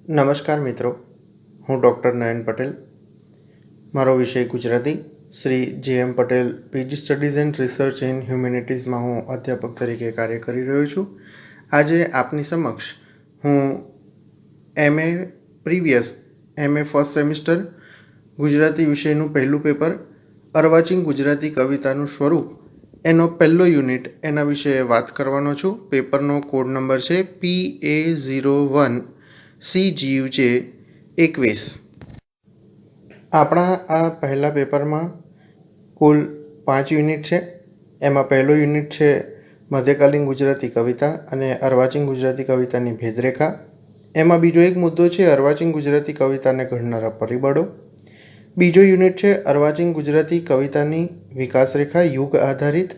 નમસ્કાર મિત્રો, હું ડૉક્ટર નયન પટેલ. મારો વિષય Gujarati. Shri J M. Patel PG studies and research in હ્યુમેનિટીઝમાં હું અધ્યાપક તરીકે કાર્ય કરી રહ્યો છું. આજે આપની સમક્ષ હું MA ફર્સ્ટ સેમિસ્ટર ગુજરાતી વિષયનું પહેલું પેપર અર્વાચીન ગુજરાતી કવિતાનું સ્વરૂપ એનો પહેલો યુનિટ એના વિશે વાત કરવાનો છું. પેપરનો કોડ નંબર છે PA01CGUJ 21. આપણા આ પહેલા પેપરમાં કુલ 5 યુનિટ છે. એમાં પહેલો યુનિટ છે મધ્યકાલીન ગુજરાતી કવિતા અને અર્વાચીન ગુજરાતી કવિતાની ભેદરેખા. એમાં બીજો એક મુદ્દો છે અર્વાચીન ગુજરાતી કવિતાને ઘડનારા પરિબળો. બીજો યુનિટ છે અર્વાચીન ગુજરાતી કવિતાની વિકાસરેખા યુગ આધારિત.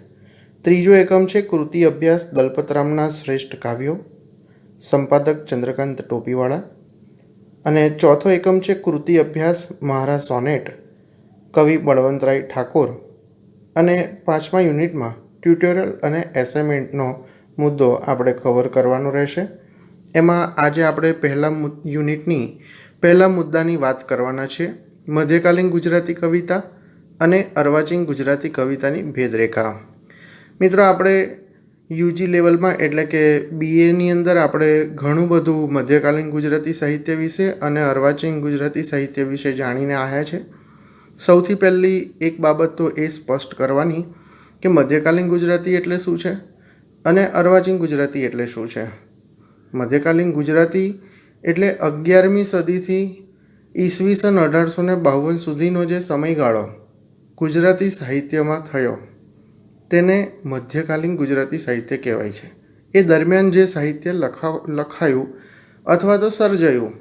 ત્રીજો એકમ છે કૃતિ અભ્યાસ દલપતરામના શ્રેષ્ઠ કાવ્યો, સંપાદક ચંદ્રકાંત ટોપીવાળા. અને ચોથો એકમ છે કૃતિ અભ્યાસ મહારા સોનેટ, કવિ બળવંતરાય ઠાકોર. અને પાંચમા યુનિટમાં ટ્યુટોરિયલ અને એસાઇનમેન્ટનો મુદ્દો આપણે કવર કરવાનો રહેશે. એમાં આજે આપણે પહેલા યુનિટની પહેલા મુદ્દાની વાત કરવાના છીએ, મધ્યકાલીન ગુજરાતી કવિતા અને અર્વાચીન ગુજરાતી કવિતાની ભેદરેખા. મિત્રો, આપણે યુજી લેવલમાં એટલે કે BAની અંદર આપણે ઘણું બધું મધ્યકાલીન ગુજરાતી સાહિત્ય વિશે અને અર્વાચીન ગુજરાતી સાહિત્ય વિશે જાણીને આવ્યા છે. સૌથી પહેલી એક બાબત તો એ સ્પષ્ટ કરવાની કે મધ્યકાલીન ગુજરાતી એટલે શું છે અને અર્વાચીન ગુજરાતી એટલે શું છે. મધ્યકાલીન ગુજરાતી એટલે 11મી સદીથી ઈસવીસન 1852 સુધીનો જે સમયગાળો ગુજરાતી સાહિત્યમાં થયો તેને મધ્યકાલીન ગુજરાતી સાહિત્ય કહેવાય છે. એ દરમિયાન જે સાહિત્ય લખાયું અથવા તો સર્જાયું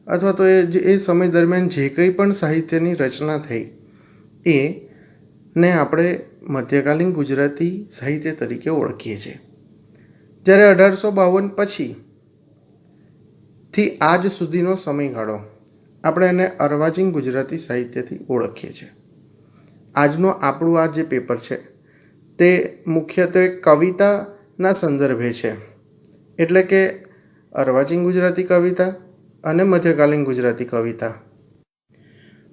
અથવા તો એ સમય દરમિયાન જે કંઈ પણ સાહિત્યની રચના થઈ એને આપણે મધ્યકાલીન ગુજરાતી સાહિત્ય તરીકે ઓળખીએ છીએ. જ્યારે 1852 પછીથી આજ સુધીનો સમયગાળો આપણે એને અર્વાચીન ગુજરાતી સાહિત્યથી ઓળખીએ છીએ. આજનો આપણું આ જે પેપર છે તે મુખ્યત્વે કવિતાના સંદર્ભે છે, એટલે કે અર્વાચીન ગુજરાતી કવિતા અને મધ્યકાલીન ગુજરાતી કવિતા.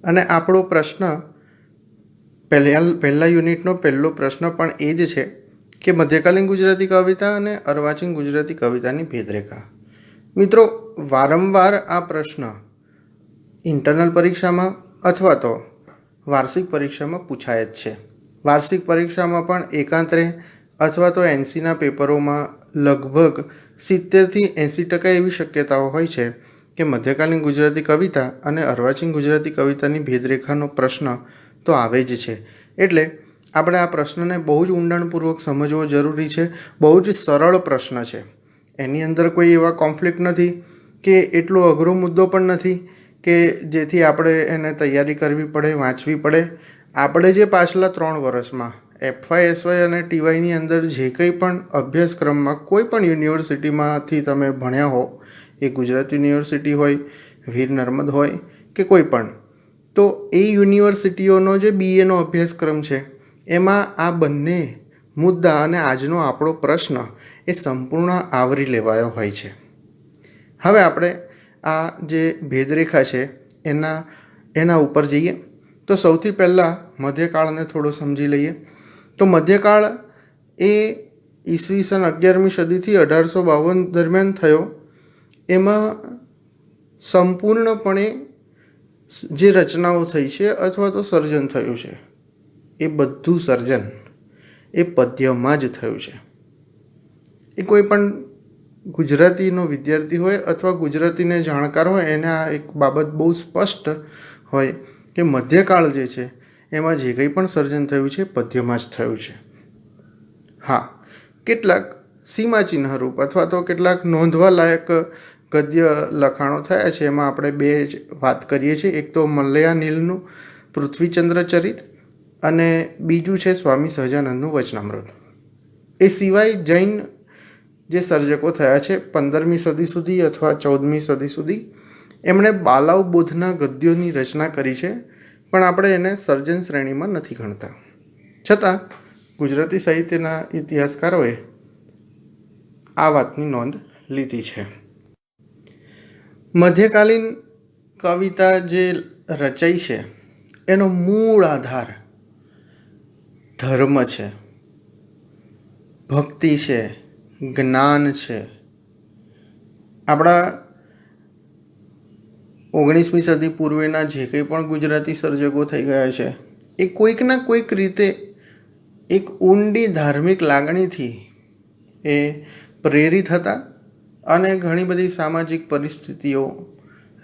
અને આપણો પ્રશ્ન પહેલા યુનિટનો પહેલો પ્રશ્ન પણ એ જ છે કે મધ્યકાલીન ગુજરાતી કવિતા અને અર્વાચીન ગુજરાતી કવિતાની ભેદરેખા. મિત્રો, વારંવાર આ પ્રશ્ન ઇન્ટરનલ પરીક્ષામાં અથવા તો વાર્ષિક પરીક્ષામાં પૂછાય જ છે. વાર્ષિક પરીક્ષામાં પણ એકાંતરે અથવા તો NCના પેપરોમાં લગભગ 70થી 80% એવી શક્યતાઓ હોય છે કે મધ્યકાલીન ગુજરાતી કવિતા અને અર્વાચીન ગુજરાતી કવિતાની ભેદરેખાનો પ્રશ્ન તો આવે જ છે. એટલે આપણે આ પ્રશ્નને બહુ જ ઊંડાણપૂર્વક સમજવો જરૂરી છે. બહુ જ સરળ પ્રશ્ન છે. એની અંદર કોઈ એવા કોન્ફ્લિક્ટ નથી કે એટલો અઘરો મુદ્દો પણ નથી કે જેથી આપણે એને તૈયારી કરવી પડે, વાંચવી પડે. આપણે જે પાછલા 3 વર્ષમાં FY, SY અને TYની અંદર જે કંઈ પણ અભ્યાસક્રમમાં કોઈ પણ યુનિવર્સિટીમાંથી તમે ભણ્યા હો, એ ગુજરાત યુનિવર્સિટી હોય, વીર નર્મદ હોય કે કોઈ પણ, તો એ યુનિવર્સિટીઓનો જે BAનો અભ્યાસક્રમ છે એમાં આ બંને મુદ્દા અને આજનો આપણો પ્રશ્ન એ સંપૂર્ણ આવરી લેવાયો હોય છે. હવે આપણે આ જે ભેદરેખા છે એના ઉપર જઈએ તો સૌથી પહેલાં મધ્યકાળને થોડો સમજી લઈએ. તો મધ્યકાળ એ ઈસવીસન 11મી સદીથી 1852 દરમિયાન થયો. એમાં સંપૂર્ણપણે જે રચનાઓ થઈ છે અથવા તો સર્જન થયું છે એ બધું સર્જન એ પદ્યમાં જ થયું છે. એ કોઈ પણ ગુજરાતીનો વિદ્યાર્થી હોય અથવા ગુજરાતીને જાણકાર હોય એને આ એક બાબત બહુ સ્પષ્ટ હોય કે મધ્યકાળ જે છે એમાં જે કંઈ પણ સર્જન થયું છે પદ્યમાં જ થયું છે. હા, કેટલાક સીમાચિહ્નરૂપ અથવા તો કેટલાક નોંધવા લાયક ગદ્ય લખાણો થયા છે. એમાં આપણે 2 જ વાત કરીએ છીએ. એક તો મલ્લયા નીલનું પૃથ્વીચંદ્ર ચરિત અને બીજું છે સ્વામી સહજાનંદનું વચનામૃત. એ સિવાય જૈન જે સર્જકો થયા છે 15મી સદી સુધી અથવા 14મી સદી સુધી, એમણે બાલાવ બોધના ગદ્યોની રચના કરી છે, પણ આપણે એને સર્જન શ્રેણીમાં નથી ગણતા. છતાં ગુજરાતી સાહિત્યના ઇતિહાસકારોએ આ વાતની નોંધ લીધી છે. મધ્યકાલીન કવિતા જે રચાઈ છે એનો મૂળ આધાર ધર્મ છે, ભક્તિ છે, જ્ઞાન છે. આપણા 19મી સદી પૂર્વેના જે કંઈ પણ ગુજરાતી સર્જકો થઈ ગયા છે એ કોઈકના કોઈક રીતે એક ઊંડી ધાર્મિક લાગણીથી એ પ્રેરિત હતા અને ઘણી બધી સામાજિક પરિસ્થિતિઓ,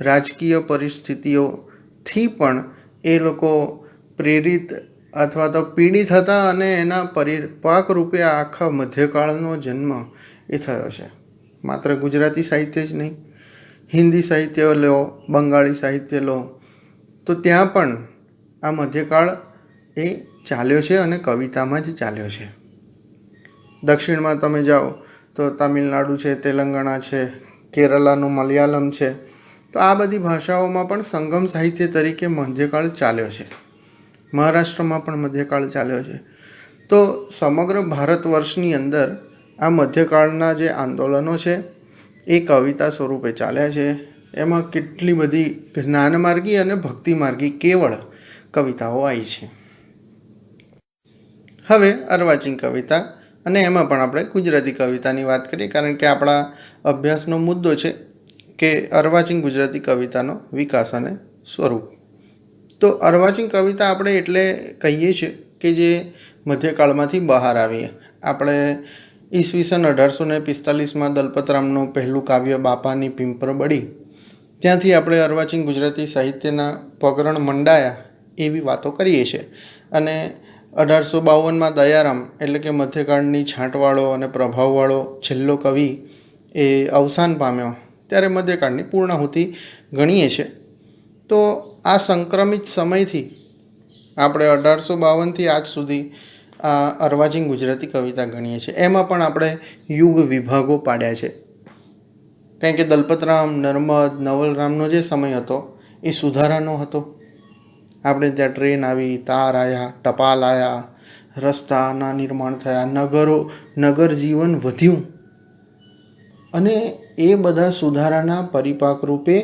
રાજકીય પરિસ્થિતિઓથી પણ એ લોકો પ્રેરિત અથવા તો પીડિત હતા અને એના પરિપાક રૂપે આખા મધ્યકાળનો જન્મ એ થયો છે. માત્ર ગુજરાતી સાહિત્ય જ નહીં, હિન્દી સાહિત્ય લો, બંગાળી સાહિત્ય લો, તો ત્યાં પણ આ મધ્યકાળ એ ચાલ્યો છે અને કવિતામાં જ ચાલ્યો છે. દક્ષિણમાં તમે જાઓ તો તમિલનાડુ છે, તેલંગાણા છે, કેરલાનું મલયાલમ છે, તો આ બધી ભાષાઓમાં પણ સંગમ સાહિત્ય તરીકે મધ્યકાળ ચાલ્યો છે. મહારાષ્ટ્રમાં પણ મધ્યકાળ ચાલ્યો છે. તો સમગ્ર ભારત વર્ષની અંદર આ મધ્યકાળના જે આંદોલનો છે એ કવિતા સ્વરૂપે ચાલ્યા છે. એમાં કેટલી બધી જ્ઞાનમાર્ગી અને ભક્તિમાર્ગી કેવળ કવિતાઓ આવી છે. હવે અર્વાચીન કવિતા, અને એમાં પણ આપણે ગુજરાતી કવિતાની વાત કરીએ, કારણ કે આપણા અભ્યાસનો મુદ્દો છે કે અર્વાચીન ગુજરાતી કવિતાનો વિકાસ અને સ્વરૂપ. તો અર્વાચીન કવિતા આપણે એટલે કહીએ છીએ કે જે મધ્યકાળમાંથી બહાર આવીએ. આપણે ઈસવીસન 1845માં દલપતરામનું પહેલું કાવ્ય બાપાની પીંપર બળી, ત્યાંથી આપણે અર્વાચીન ગુજરાતી સાહિત્યના પગરણ મંડાયા એવી વાતો કરીએ છીએ. અને 1852માં દયારામ એટલે કે મધ્યકાળની છાંટવાળો અને પ્રભાવવાળો છેલ્લો કવિ એ અવસાન પામ્યો, ત્યારે મધ્યકાળની પૂર્ણાહુતિ ગણીએ છીએ. તો આ સંક્રમિત સમયથી આપણે 1852થી આજ સુધી આ અર્વાચીન ગુજરાતી કવિતા ગણીએ છીએ. એમાં પણ આપણે યુગ વિભાગો પાડ્યા છે, કારણ કે દલપતરામ, નર્મદ, નવલરામનો જે સમય હતો એ સુધારાનો હતો. આપણે ત્યાં ટ્રેન આવી, તાર આવ્યા, ટપાલ આવ્યા, રસ્તાના નિર્માણ થયા, નગર જીવન વધ્યું, અને એ બધા સુધારાના પરિપાક રૂપે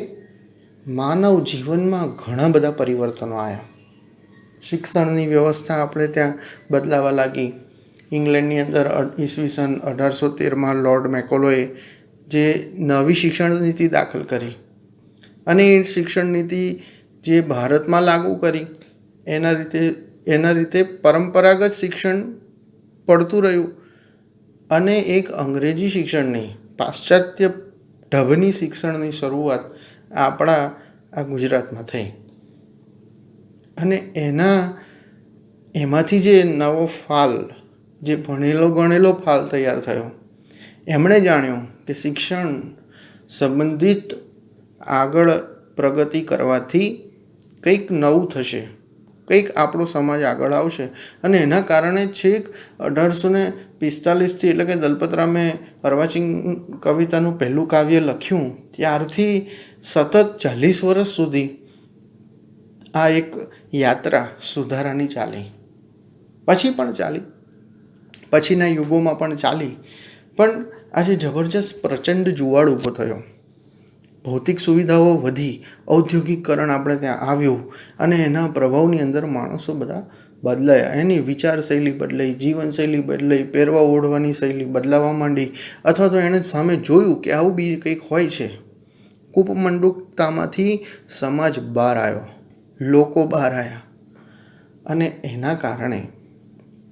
માનવ જીવનમાં ઘણા બધા પરિવર્તનો આવ્યા. શિક્ષણની વ્યવસ્થા આપણે ત્યાં બદલાવા લાગી. ઇંગ્લેન્ડની અંદર ઈસવીસન 1813માં લોર્ડ મેકોલોએ જે નવી શિક્ષણ નીતિ દાખલ કરી અને એ શિક્ષણ નીતિ જે ભારતમાં લાગુ કરી એના રીતે પરંપરાગત શિક્ષણ પડતું રહ્યું અને એક અંગ્રેજી શિક્ષણની, પાશ્ચાત્ય ઢબની શિક્ષણની શરૂઆત આપણા આ ગુજરાતમાં થઈ. અને એમાંથી જે નવો ફાલ, જે ભણેલો ગણેલો ફાલ તૈયાર થયો, એમણે જાણ્યું કે શિક્ષણ સંબંધિત આગળ પ્રગતિ કરવાથી કંઈક નવું થશે, કંઈક આપણો સમાજ આગળ આવશે. અને એના કારણે છેક 1845થી એટલે કે દલપતરામે અર્વાચીન કવિતાનું પહેલું કાવ્ય લખ્યું ત્યારથી સતત 40 વર્ષ સુધી આ એક યાત્રા સુધારાની ચાલી. પછી પણ ચાલી, પછીના યુગોમાં પણ ચાલી. પણ આજે જબરજસ્ત પ્રચંડ જુવાળ ઊભો થયો. ભૌતિક સુવિધાઓ વધી, ઔદ્યોગિકરણ આપણે ત્યાં આવ્યું અને એના પ્રભાવની અંદર માણસો બધા બદલાયા. એની વિચારશૈલી બદલાઈ, જીવનશૈલી બદલાઈ, પહેરવા ઓઢવાની શૈલી બદલાવા માંડી, અથવા તો એણે સામે જોયું કે આવું બી કંઈક હોય છે. કૂપમંડુકતામાંથી સમાજ બહાર આવ્યો, લોકો બહાર આવ્યા, અને એના કારણે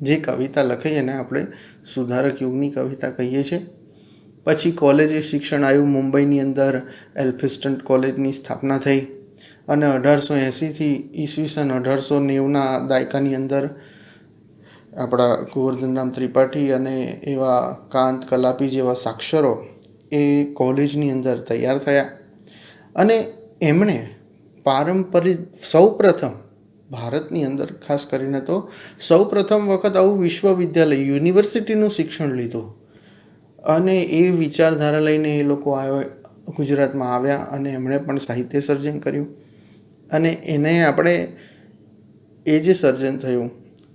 જે કવિતા લખાઈ એને આપણે સુધારક યુગની કવિતા કહીએ છીએ. પછી કોલેજ શિક્ષણ આવ્યું. મુંબઈની અંદર એલ્ફિન્સ્ટન કોલેજની સ્થાપના થઈ અને 1880થી ઈસવીસન 1890ના દાયકાની અંદર આપણા ગોવર્ધનરામ ત્રિપાઠી અને એવા કાંત કલાપી જેવા સાક્ષરો એ કોલેજની અંદર તૈયાર થયા. અને એમણે પારંપરિક સૌપ્રથમ ભારતની અંદર ખાસ કરીને તો સૌપ્રથમ વખત આવું વિશ્વવિદ્યાલય, યુનિવર્સિટીનું શિક્ષણ લીધું. અને એ વિચારધારા લઈને એ લોકો ગુજરાતમાં આવ્યા અને એમણે પણ સાહિત્ય સર્જન કર્યું. અને એને આપણે એ જે સર્જન થયું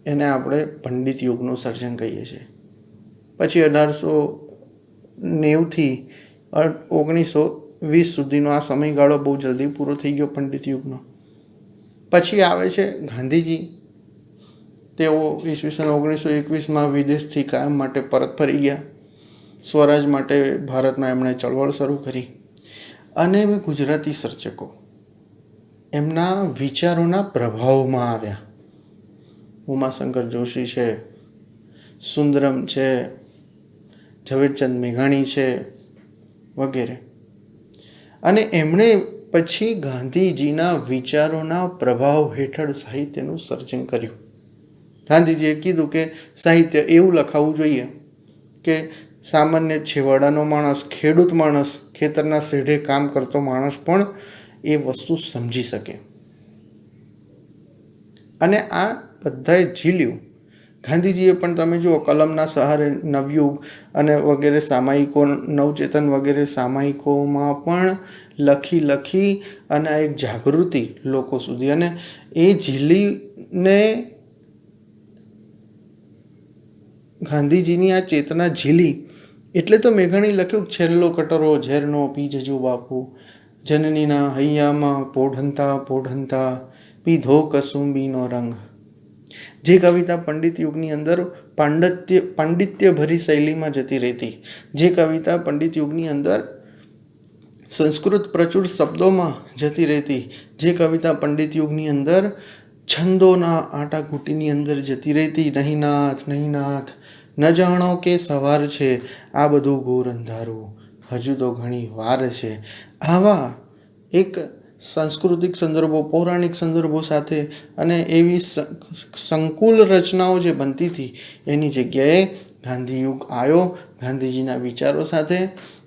એને આપણે પંડિત યુગનું સર્જન કહીએ છીએ. પછી 1890થી 1920 સુધીનો આ સમયગાળો બહુ જલ્દી પૂરો થઈ ગયો પંડિત યુગનો. પછી આવે છે ગાંધીજી. તેઓ ઈસવીસન 1921માં વિદેશથી કાયમ માટે પરત ફરી ગયા. સ્વરાજ માટે ભારતમાં એમણે ચળવળ શરૂ કરી. અને ગુજરાતી સર્જકો એમના વિચારોના પ્રભાવમાં આવ્યા. ઉમાશંકર જોશી છે, સુંદરમ છે, ઝવેરચંદ મેઘાણી છે વગેરે. અને એમણે પછી ગાંધીજીના વિચારોના પ્રભાવ હેઠળ સાહિત્યનું સર્જન કર્યું. ગાંધીજીએ કીધું કે સાહિત્ય એવું લખાવવું જોઈએ કે સામાન્ય છેવાડાનો માણસ, ખેડૂત માણસ, ખેતરના શેઢે કામ કરતો માણસ પણ એ વસ્તુ સમજી શકે. અને આ બધાએ ઝીલ્યું. ગાંધીજીએ પણ તમે જુઓ કલમના સહારે નવયુગ અને વગેરે સામાયિકો, નવચેતન વગેરે સામાયિકોમાં પણ લખી અને આ એક જાગૃતિ લોકો સુધી, અને એ ઝીલીને ગાંધીજીની આ ચેતના ઝીલી એટલે તો મેઘાણી લખ્યું છેલ્લો કટરો ઝેરનો પી જજો બાપુ, જનનીના હૈયામાં પોઢંતા પોઢંતા પીધો કસુંબીનો રંગ. જે કવિતા પંડિત યુગની અંદર પાંડિત્ય ભરી શૈલીમાં જતી રહેતી, જે કવિતા પંડિત યુગની અંદર સંસ્કૃત પ્રચુર શબ્દોમાં જતી રહેતી, જે કવિતા પંડિત યુગની અંદર છંદોના આટાઘૂંટીની અંદર જતી રહેતી, નહીં નાથ નહીં નાથ, ન જાણો કે સવાર છે, આ બધું ઘોર અંધારું, હજુ તો ઘણી વાર છે. આવા એક સાંસ્કૃતિક સંદર્ભો, પૌરાણિક સંદર્ભો સાથે અને એવી સંકુલ રચનાઓ જે બનતી હતી, એની જગ્યાએ ગાંધીયુગ આવ્યો. ગાંધીજીના વિચારો સાથે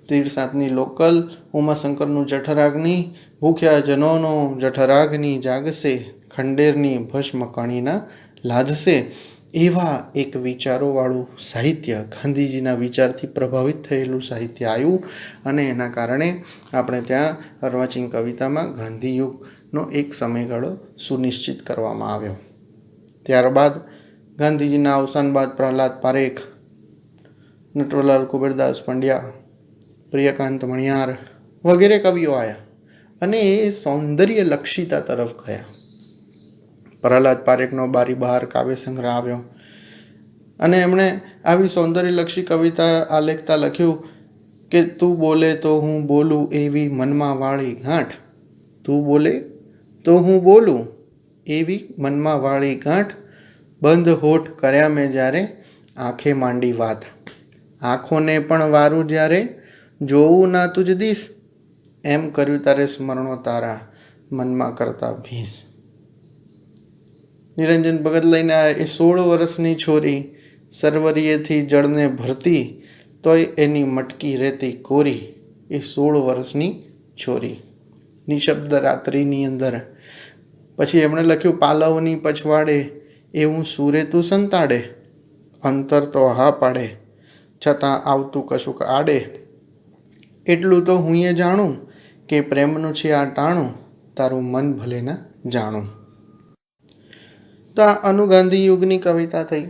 13-7ની લોકલ, ઉમાશંકરનું જઠરાગ્નિ, ભૂખ્યા જનોનો જઠરાગ્નિ જાગશે, ખંડેરની ભસ્મ કણીના લાધશે, એવા એક વિચારોવાળું સાહિત્ય, ગાંધીજીના વિચારથી પ્રભાવિત થયેલું સાહિત્ય આવ્યું. અને એના કારણે આપણે ત્યાં અર્વાચીન કવિતામાં ગાંધીયુગનો એક સમયગાળો સુનિશ્ચિત કરવામાં આવ્યો. ત્યારબાદ ગાંધીજીના અવસાન બાદ પ્રહલાદ પારેખ, નટવરલાલ કુબેરદાસ પંડ્યા, પ્રિયકાંત મણિયાર વગેરે કવિઓ આવ્યા અને એ સૌંદર્ય લક્ષિતા તરફ ગયા. પ્રહલાદ પારેખનો બારી બહાર કાવ્ય સંગ્રહ આવ્યો અને એમણે આવી સૌંદર્યલક્ષી કવિતા આલેખતા લખ્યું કે તું બોલે તો હું બોલું એવી મનમાં વાળી ગાંઠ, તું બોલે તો હું બોલું એવી મનમાં વાળી ગાંઠ, બંધ હોઠ કર્યા મેં જ્યારે આંખે માંડી વાત, આંખોને પણ વારું જ્યારે જોવું ના તુજ દીશ, એમ કર્યું તારે સ્મરણો તારા મનમાં કરતા ભીસ. નિરંજન ભગત લઈને આવ્યા એ 16 વર્ષની છોરી, સરવરીએથી જળને ભરતી, તોય એની મટકી રહેતી કોરી. એ 16 વર્ષની છોરી નિશબ્દ રાત્રિની અંદર. પછી એમણે લખ્યું પાલવની પછવાડે એવું સૂરે તું સંતાડે, અંતર તો હા પાડે છતાં આવતું કશુંક આડે, એટલું તો હું એ જાણું કે પ્રેમનું છે આ ટાણું, તારું મન ભલે ના જાણું. તો આ અનુગાંધી યુગની કવિતા થઈ.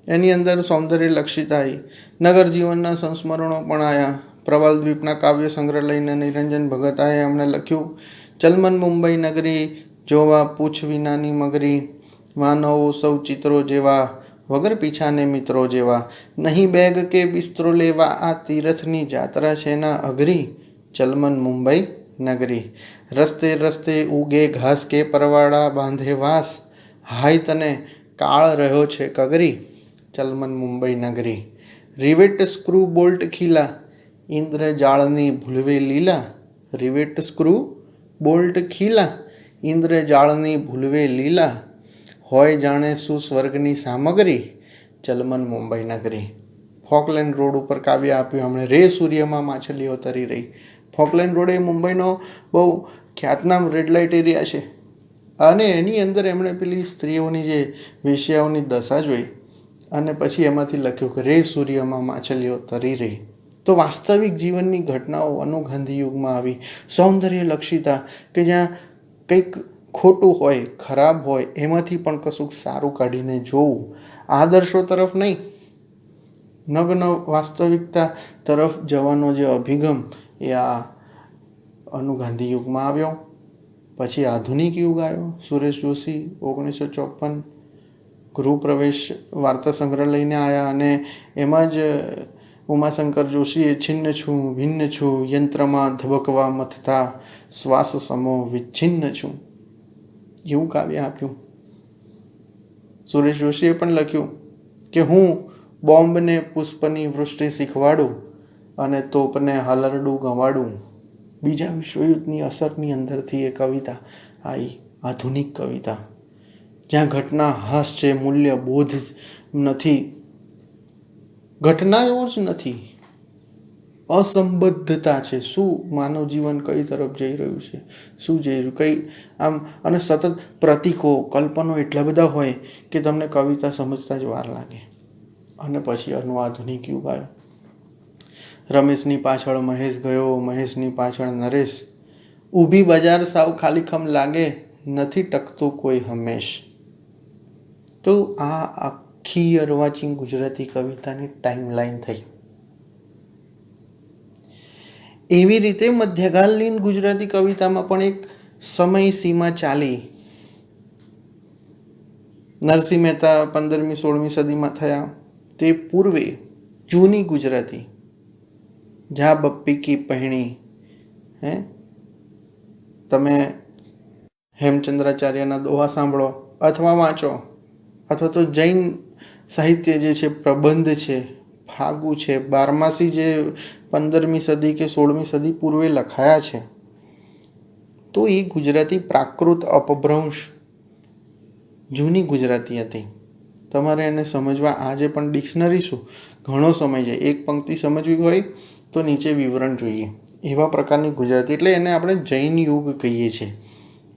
એની અંદર સૌંદર્ય લક્ષિતા આવી, નગર જીવનના સંસ્મરણો પણ આવ્યા. પ્રવાલ દ્વીપના કાવ્ય સંગ્રહ લઈને નિરંજન ભગતાએ એમણે લખ્યું ચલમન મુંબઈ નગરી, જોવા પૂછ વિનાની મગરી, માનવો સૌ ચિત્રો જેવા, વગર પીછાને મિત્રો જેવા, નહીં બેગ કે બિસ્તરો લેવા, આ તીરથની જાત્રા છે ના અઘરી, ચલમન મુંબઈ નગરી. રસ્તે રસ્તે ઉગે ઘાસ કે પરવાળા, બાંધે વાસ, હાય તને કાળ રહ્યો છે કગરી, ચલમન મુંબઈ નગરી. રિવેટ સ્ક્રૂ બોલ્ટ ખીલા, ઇન્દ્રજાળની ભૂલવે લીલા, રિવેટ સ્ક્રૂ બોલ્ટ ખીલા, ઇન્દ્રજાળની ભૂલવે લીલા, હોય જાણે શું સ્વર્ગની સામગ્રી, ચલમન મુંબઈ નગરી. ફોકલેન્ડ રોડ ઉપર કાવ્ય આપ્યું હમણે, રે સૂર્યમાં માછલીઓ તરી રહી. ફોકલેન્ડ રોડ એ મુંબઈનો બહુ ખ્યાતનામ રેડ લાઇટ એરિયા છે અને એની અંદર એમણે પેલી સ્ત્રીઓની જે વેશ્યાઓની દશા જોઈ અને પછી એમાંથી લખ્યું કે રે સૂર્યમાં માછલીઓ તરી રહી. તો વાસ્તવિક જીવનની ઘટનાઓ અનુગાંધી યુગમાં આવી. સૌંદર્ય લક્ષિતા કે જ્યાં કંઈક ખોટું હોય, ખરાબ હોય, એમાંથી પણ કશુંક સારું કાઢીને જોવું, આદર્શો તરફ નહીં, નગ્ન વાસ્તવિકતા તરફ જવાનો જે અભિગમ, એ આ ગાંધી યુગમાં આવ્યો, પછી આધુનિક યુગ આવ્યો. સુરેશ જોશી 1954 ગૃહપ્રવેશ વાર્તા સંગ્રહ લઈને આવ્યા અને એમાં જ ઉમાશંકર જોશીએ છિન્ન છું ભિન્ન છું યંત્રમાં ધબકવા મથતા શ્વાસ સમો વિચ્છિન્ન છું એવું કાવ્ય આપ્યું. સુરેશ જોશીએ પણ લખ્યું કે હું બોમ્બને પુષ્પની વૃષ્ટિ શીખવાડું અને તોપને હલરડું ગવાડું. બીજા વિશ્વયુદ્ધની અસરની અંદરથી એ કવિતા આવી, આધુનિક કવિતા, જ્યાં ઘટના હાસ છે, મૂલ્ય બોધ નથી, ઘટનાઓ જ નથી, અસંબદ્ધતા છે. શું માનવ જીવન કઈ તરફ જઈ રહ્યું છે, શું જઈ રહ્યું કઈ આમ, અને સતત પ્રતીકો કલ્પનો એટલા બધા હોય કે તમને કવિતા સમજતા જ વાર લાગે. અને પછી આધુનિક યુગ આવ્યો. રમેશની પાછળ મહેશ ગયો, મહેશની પાછળ નરેશ, ઊભી બજાર સાવ ખાલીખમ લાગે, નથી ટકતું કોઈ હંમેશ. તો આ આખી અર્વાચીન ગુજરાતી કવિતાની ટાઈમલાઈન થઈ. એવી રીતે મધ્યકાલીન ગુજરાતી કવિતામાં પણ એક સમય સીમા ચાલી. નરસિંહ મહેતા 15મી-16મી સદીમાં થયા. તે પૂર્વે જૂની ગુજરાતી, જા બપ્પી કી પહેણી, તમે હેમચંદ્રાચાર્યના દોહા સાંભળો અથવા વાંચો, અથવા તો જૈન સાહિત્ય જે છે, પ્રબંધ છે, ફાગુ છે, બારમાસી જે 15મી સદી કે 16મી સદી પૂર્વે લખાયા છે, તો એ ગુજરાતી પ્રાકૃત અપભ્રંશ જૂની ગુજરાતી હતી. તમારે એને સમજવા આજે પણ ડિક્શનરી શું ઘણો સમય જાય. એક પંક્તિ સમજવી હોય તો નીચે વિવરણ જોઈએ, એવા પ્રકારની ગુજરાતી. એટલે એને આપણે જૈન યુગ કહીએ છીએ.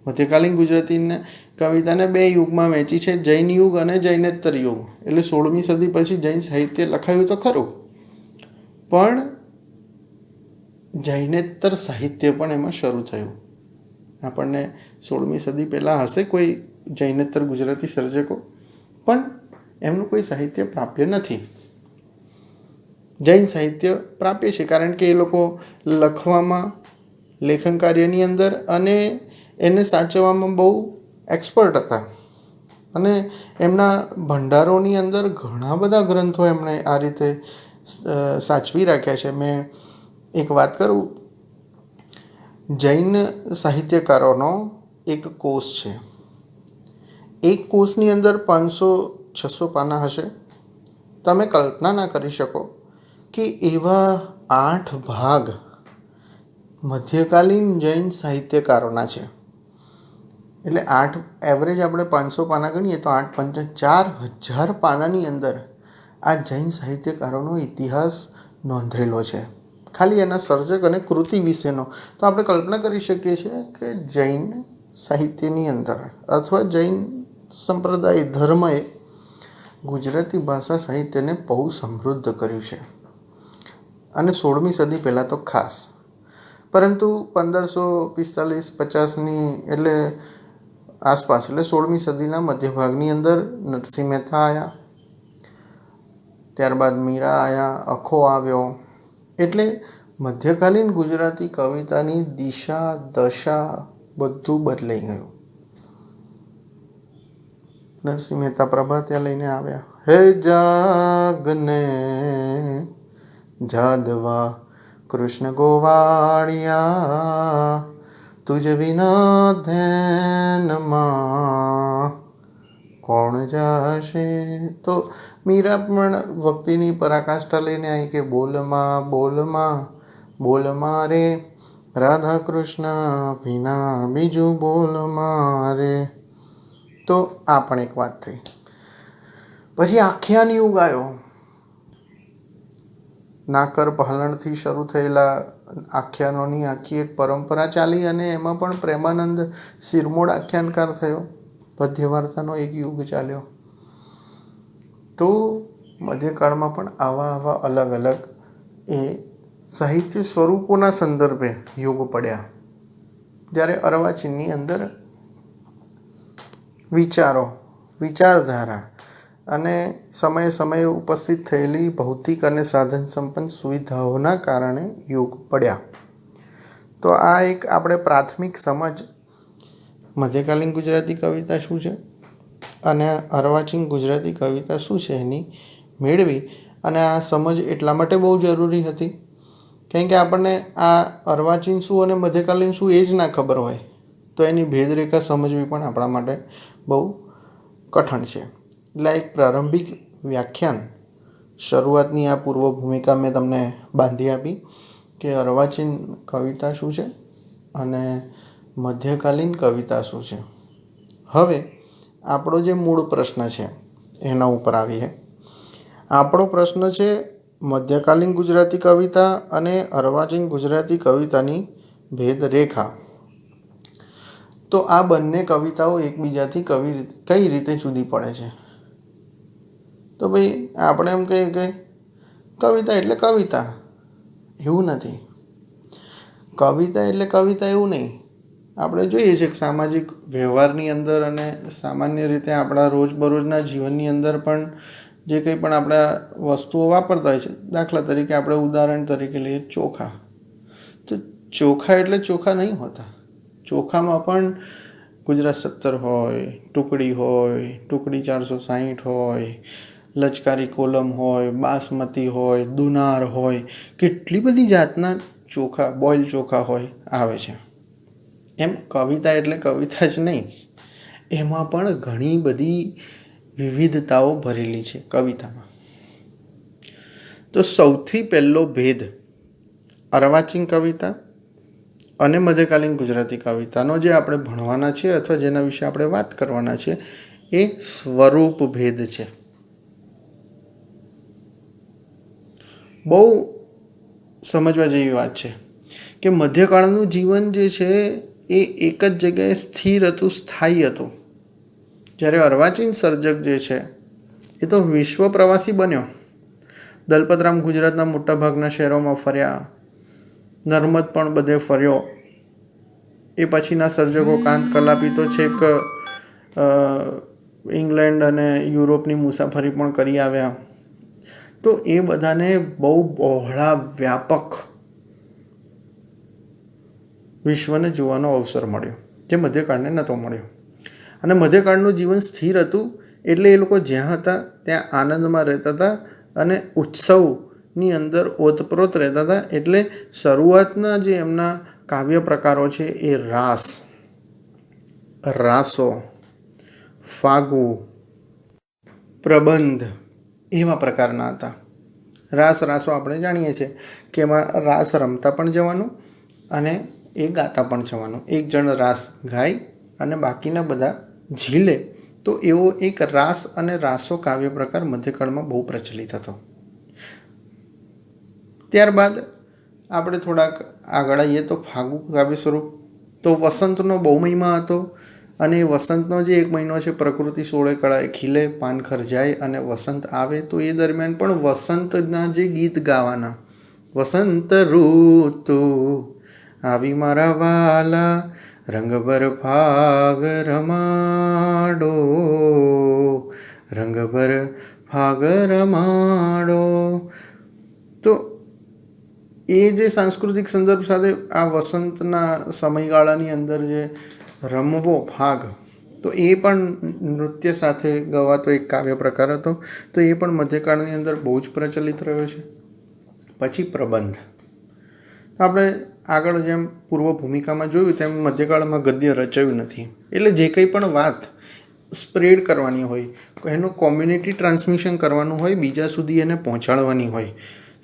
મધ્યકાલીન ગુજરાતીના કવિતાને 2 યુગમાં વહેંચી છે, જૈન યુગ અને જૈનેતર યુગ. એટલે 16મી સદી પછી જૈન સાહિત્ય લખાયું તો ખરું, પણ જૈનેતર સાહિત્ય પણ એમાં શરૂ થયું. આપણને 16મી સદી પહેલાં હશે કોઈ જૈનેતર ગુજરાતી સર્જકો, પણ એમનું કોઈ સાહિત્ય પ્રાપ્ય નથી. જૈન સાહિત્ય પ્રાપ્ય છે, કારણ કે એ લોકો લખવામાં, લેખન કાર્યની અંદર અને એને સાચવવામાં બહુ એક્સપર્ટ હતા. અને એમના ભંડારોની અંદર ઘણા બધા ગ્રંથો એમણે આ રીતે સાચવી રાખ્યા છે. મેં એક વાત કરું, જૈન સાહિત્યકારોનો એક કોષ છે. એક કોષની અંદર 500-600 પાના હશે. તમે કલ્પના ના કરી શકો કે એવા 8 ભાગ મધ્યકાલીન જૈન સાહિત્યકારોના છે. એટલે 8 એવરેજ આપણે 500 પાના ગણીએ તો 8 પંચા 4000 પાનાની અંદર આ જૈન સાહિત્યકારોનો ઇતિહાસ નોંધેલો છે, ખાલી એના સર્જક અને કૃતિ વિશેનો. તો આપણે કલ્પના કરી શકીએ છીએ કે જૈન સાહિત્યની અંદર અથવા જૈન સંપ્રદાય ધર્મએ ગુજરાતી ભાષા સાહિત્યને બહુ સમૃદ્ધ કર્યું છે. અને 16મી સદી પહેલાં તો ખાસ, પરંતુ 1545-50ની એટલે આસપાસ, એટલે 16મી સદીના મધ્યભાગની અંદર નરસિંહ મહેતા આવ્યા, ત્યારબાદ મીરા આવ્યા, અખો આવ્યો. એટલે મધ્યકાલીન ગુજરાતી કવિતાની દિશા દશા બધું બદલાઈ ગયું. નરસિંહ મહેતા પ્રભાતિયા લઈને આવ્યા, હે જાગને જાદવા કૃષ્ણ ગોવાળિયા, તુજ વિના ધ્યાનમાં કોણ જાશે. તો મીરા પણ ભક્તિની પરાકાષ્ઠા લઈને આવી કે બોલમાં બોલમાં બોલમાં રે રાધા કૃષ્ણ વિના બીજું બોલમાં રે. તો આ પણ એક વાત થઈ. પછી આખ્યાન યુગ આવ્યો. નાકર પહલણથી શરૂ થયેલા આખ્યાનોની આખી એક પરંપરા ચાલી, અને એમાં પણ પ્રેમાનંદ શિરમોડ આખ્યાનકાર થયો. પદ્ય વાર્તાનો એક યુગ ચાલ્યો. તો મધ્યકાળમાં પણ આવા અલગ અલગ એ સાહિત્ય સ્વરૂપોના સંદર્ભે યુગ પડ્યા, જ્યારે અર્વાચીનની અંદર વિચારો, વિચારધારા અને સમયે સમયે ઉપસ્થિત થયેલી ભૌતિક અને સાધન સંપન્ન સુવિધાઓના કારણે યુગ પડ્યા. તો આ એક આપણે પ્રાથમિક સમજ મધ્યકાલીન ગુજરાતી કવિતા શું છે અને અર્વાચીન ગુજરાતી કવિતા શું છે એની મેળવી. અને આ સમજ એટલા માટે બહુ જરૂરી હતી કારણ કે આપણને આ અર્વાચીન શું અને મધ્યકાલીન શું એ જ ના ખબર હોય તો એની ભેદરેખા સમજવી પણ આપણા માટે બહુ કઠણ છે. એટલે એક પ્રારંભિક વ્યાખ્યાન શરૂઆતની આ પૂર્વ ભૂમિકા મેં તમને બાંધી આપી કે અર્વાચીન કવિતા શું છે અને મધ્યકાલીન કવિતા શું છે. હવે આપણો જે મૂળ પ્રશ્ન છે એના ઉપર આવીએ. આપણો પ્રશ્ન છે મધ્યકાલીન ગુજરાતી કવિતા અને અર્વાચીન ગુજરાતી કવિતાની ભેદરેખા. તો આ બંને કવિતાઓ એકબીજાથી કઈ રીતે જુદી પડે છે? તો ભાઈ આપણે એમ કહીએ કે કવિતા એટલે કવિતા, એવું નથી. કવિતા એટલે કવિતા એવું નહીં. આપણે જોઈએ છીએ કે સામાજિક વ્યવહારની અંદર અને સામાન્ય રીતે આપણા રોજબરોજના જીવનની અંદર પણ જે કંઈ પણ આપણા વસ્તુઓ વાપરતા હોય છે, દાખલા તરીકે આપણે ઉદાહરણ તરીકે લઈએ ચોખા. તો ચોખા એટલે ચોખા નહીં હોતા. ચોખામાં પણ ગુજરાત 17 હોય, ટુકડી હોય, ટુકડી 460 હોય, લચકારી કોલમ હોય, બાસમતી હોય, દુનાર હોય, કેટલી બધી જાતના ચોખા, બોઇલ ચોખા હોય આવે છે. એમ કવિતા એટલે કવિતા જ નહીં, એમાં પણ ઘણી બધી વિવિધતાઓ ભરેલી છે કવિતામાં. તો સૌથી પહેલો ભેદ અર્વાચીન કવિતા અને મધ્યકાલીન ગુજરાતી કવિતાનો જે આપણે ભણવાના છે અથવા જેના વિશે આપણે વાત કરવાના છે એ સ્વરૂપ ભેદ છે. બહુ સમજવા જેવી વાત છે કે મધ્યકાળનું જીવન જે છે એ એક જ જગ્યાએ સ્થિર હતું, સ્થાયી હતું. જ્યારે અર્વાચીન સર્જક જે છે એ તો વિશ્વ પ્રવાસી બન્યો. દલપતરામ ગુજરાતના મોટાભાગના શહેરોમાં ફર્યા, નર્મદ પણ બધે ફર્યો. એ પછીના સર્જકો કાંત કલાપી તો છેક ઇંગ્લેન્ડ અને યુરોપની મુસાફરી પણ કરી આવ્યા. તો એ બધાને બહુ બહોળા વ્યાપક વિશ્વને જોવાનો અવસર મળ્યો જે મધ્યકાળને નહોતો મળ્યો. અને મધ્યકાળનું જીવન સ્થિર હતું એટલે એ લોકો જ્યાં હતા ત્યાં આનંદમાં રહેતા હતા અને ઉત્સવની અંદર ઓતપ્રોત રહેતા હતા. એટલે શરૂઆતના જે એમના કાવ્ય પ્રકારો છે એ રાસ, રાસો, ફાગુ, પ્રબંધ એવા પ્રકારના હતા. રાસો આપણે જાણીએ છીએ કે એમાં રાસ રમતા પણ જવાનું અને એ ગાતા પણ જવાનું. એક જણ રાસ ગાય અને બાકીના બધા ઝીલે. તો એવો એક રાસ અને રાસો કાવ્ય પ્રકાર મધ્યકાળમાં બહુ પ્રચલિત હતો. ત્યારબાદ આપણે થોડાક આગળ આવીએ તો ફાગુ કાવ્ય સ્વરૂપ. તો વસંતનો બહુ મહિમા હતો અને વસંતનો જે એક મહિનો છે પ્રકૃતિ 16 કળાએ ખીલે, પાનખર જાય અને વસંત આવે. તો એ દરમિયાન પણ વસંતના જે ગીત ગાવાના, વસંત ઋતુ આવી મારા વાલા, રંગભર ફાગ રમાડો, રંગભર ફાગ રમાડો. તો એ જે સાંસ્કૃતિક સંદર્ભ સાથે આ વસંતના સમયગાળાની અંદર જે રમવો ફાગ, તો એ પણ નૃત્ય સાથે ગવાતો એક કાવ્ય પ્રકાર હતો. તો એ પણ મધ્યકાળની અંદર બહુ જ પ્રચલિત રહ્યો છે. પછી પ્રબંધ. આપણે આગળ જેમ પૂર્વ ભૂમિકામાં જોયું તેમ મધ્યકાળમાં ગદ્ય રચાયું નથી. એટલે જે કંઈ પણ વાત સ્પ્રેડ કરવાની હોય, એનું કોમ્યુનિટી ટ્રાન્સમિશન કરવાનું હોય, બીજા સુધી એને પહોંચાડવાની હોય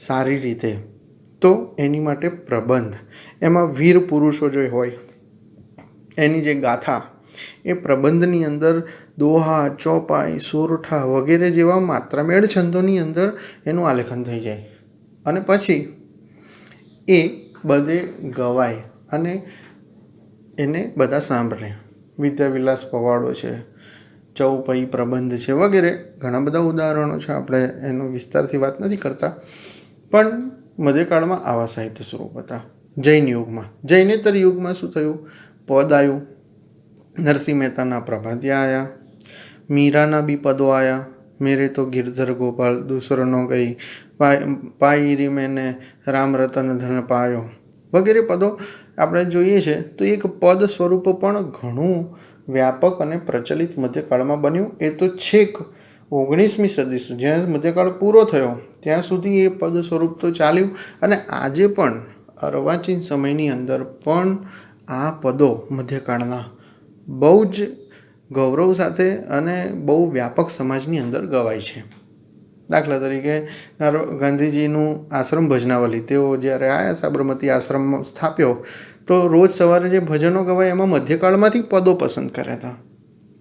સારી રીતે, તો એની માટે પ્રબંધ. એમાં વીર પુરુષો જે હોય એની જે ગાથા, એ પ્રબંધની અંદર દોહા, ચોપાઈ, સોરઠા વગેરે જેવા માત્રામેળ છંદોની અંદર એનું આલેખન થઈ જાય અને પછી એ બધે ગવાય અને એને બધા સાંભળે. વિદ્યાવિલાસ પવાડો છે, ચૌપઈ પ્રબંધ છે વગેરે ઘણા બધા ઉદાહરણો છે. આપણે એનો વિસ્તારથી વાત નથી કરતા, પણ મધ્યકાળમાં આવા સાહિત્ય સ્વરૂપ હતા. જૈન યુગમાં, જૈનેતર યુગમાં શું થયું? પદ આવ્યું, નરસિંહ મહેતાના પ્રભાતિયા આવ્યા, મીરાના બી પદો આવ્યા. મેરે તો ગિરધર ગોપાલ દૂસરો ન ગઈ, પાયરી મેને રામ રતન ધન પાયો વગેરે પદો આપણે જોઈએ છે તો એક પદ સ્વરૂપ પણ ઘણું વ્યાપક અને પ્રચલિત મધ્યકાળમાં બન્યું. એ તો છેક 19મી સદી સુધી, જ્યાં મધ્યકાળ પૂરો થયો ત્યાં સુધી એ પદ સ્વરૂપ તો ચાલ્યું. અને આજે પણ અર્વાચીન સમયની અંદર પણ આ પદો મધ્યકાળના બહુ જ ગૌરવ સાથે અને બહુ વ્યાપક સમાજની અંદર ગવાય છે. દાખલા તરીકે ગાંધીજીનું આશ્રમ ભજનાવલી, તેઓ જ્યારે આવ્યા સાબરમતી આશ્રમ સ્થાપ્યો તો રોજ સવારે જે ભજનો ગવાય એમાં મધ્યકાળમાંથી પદો પસંદ કર્યા હતા.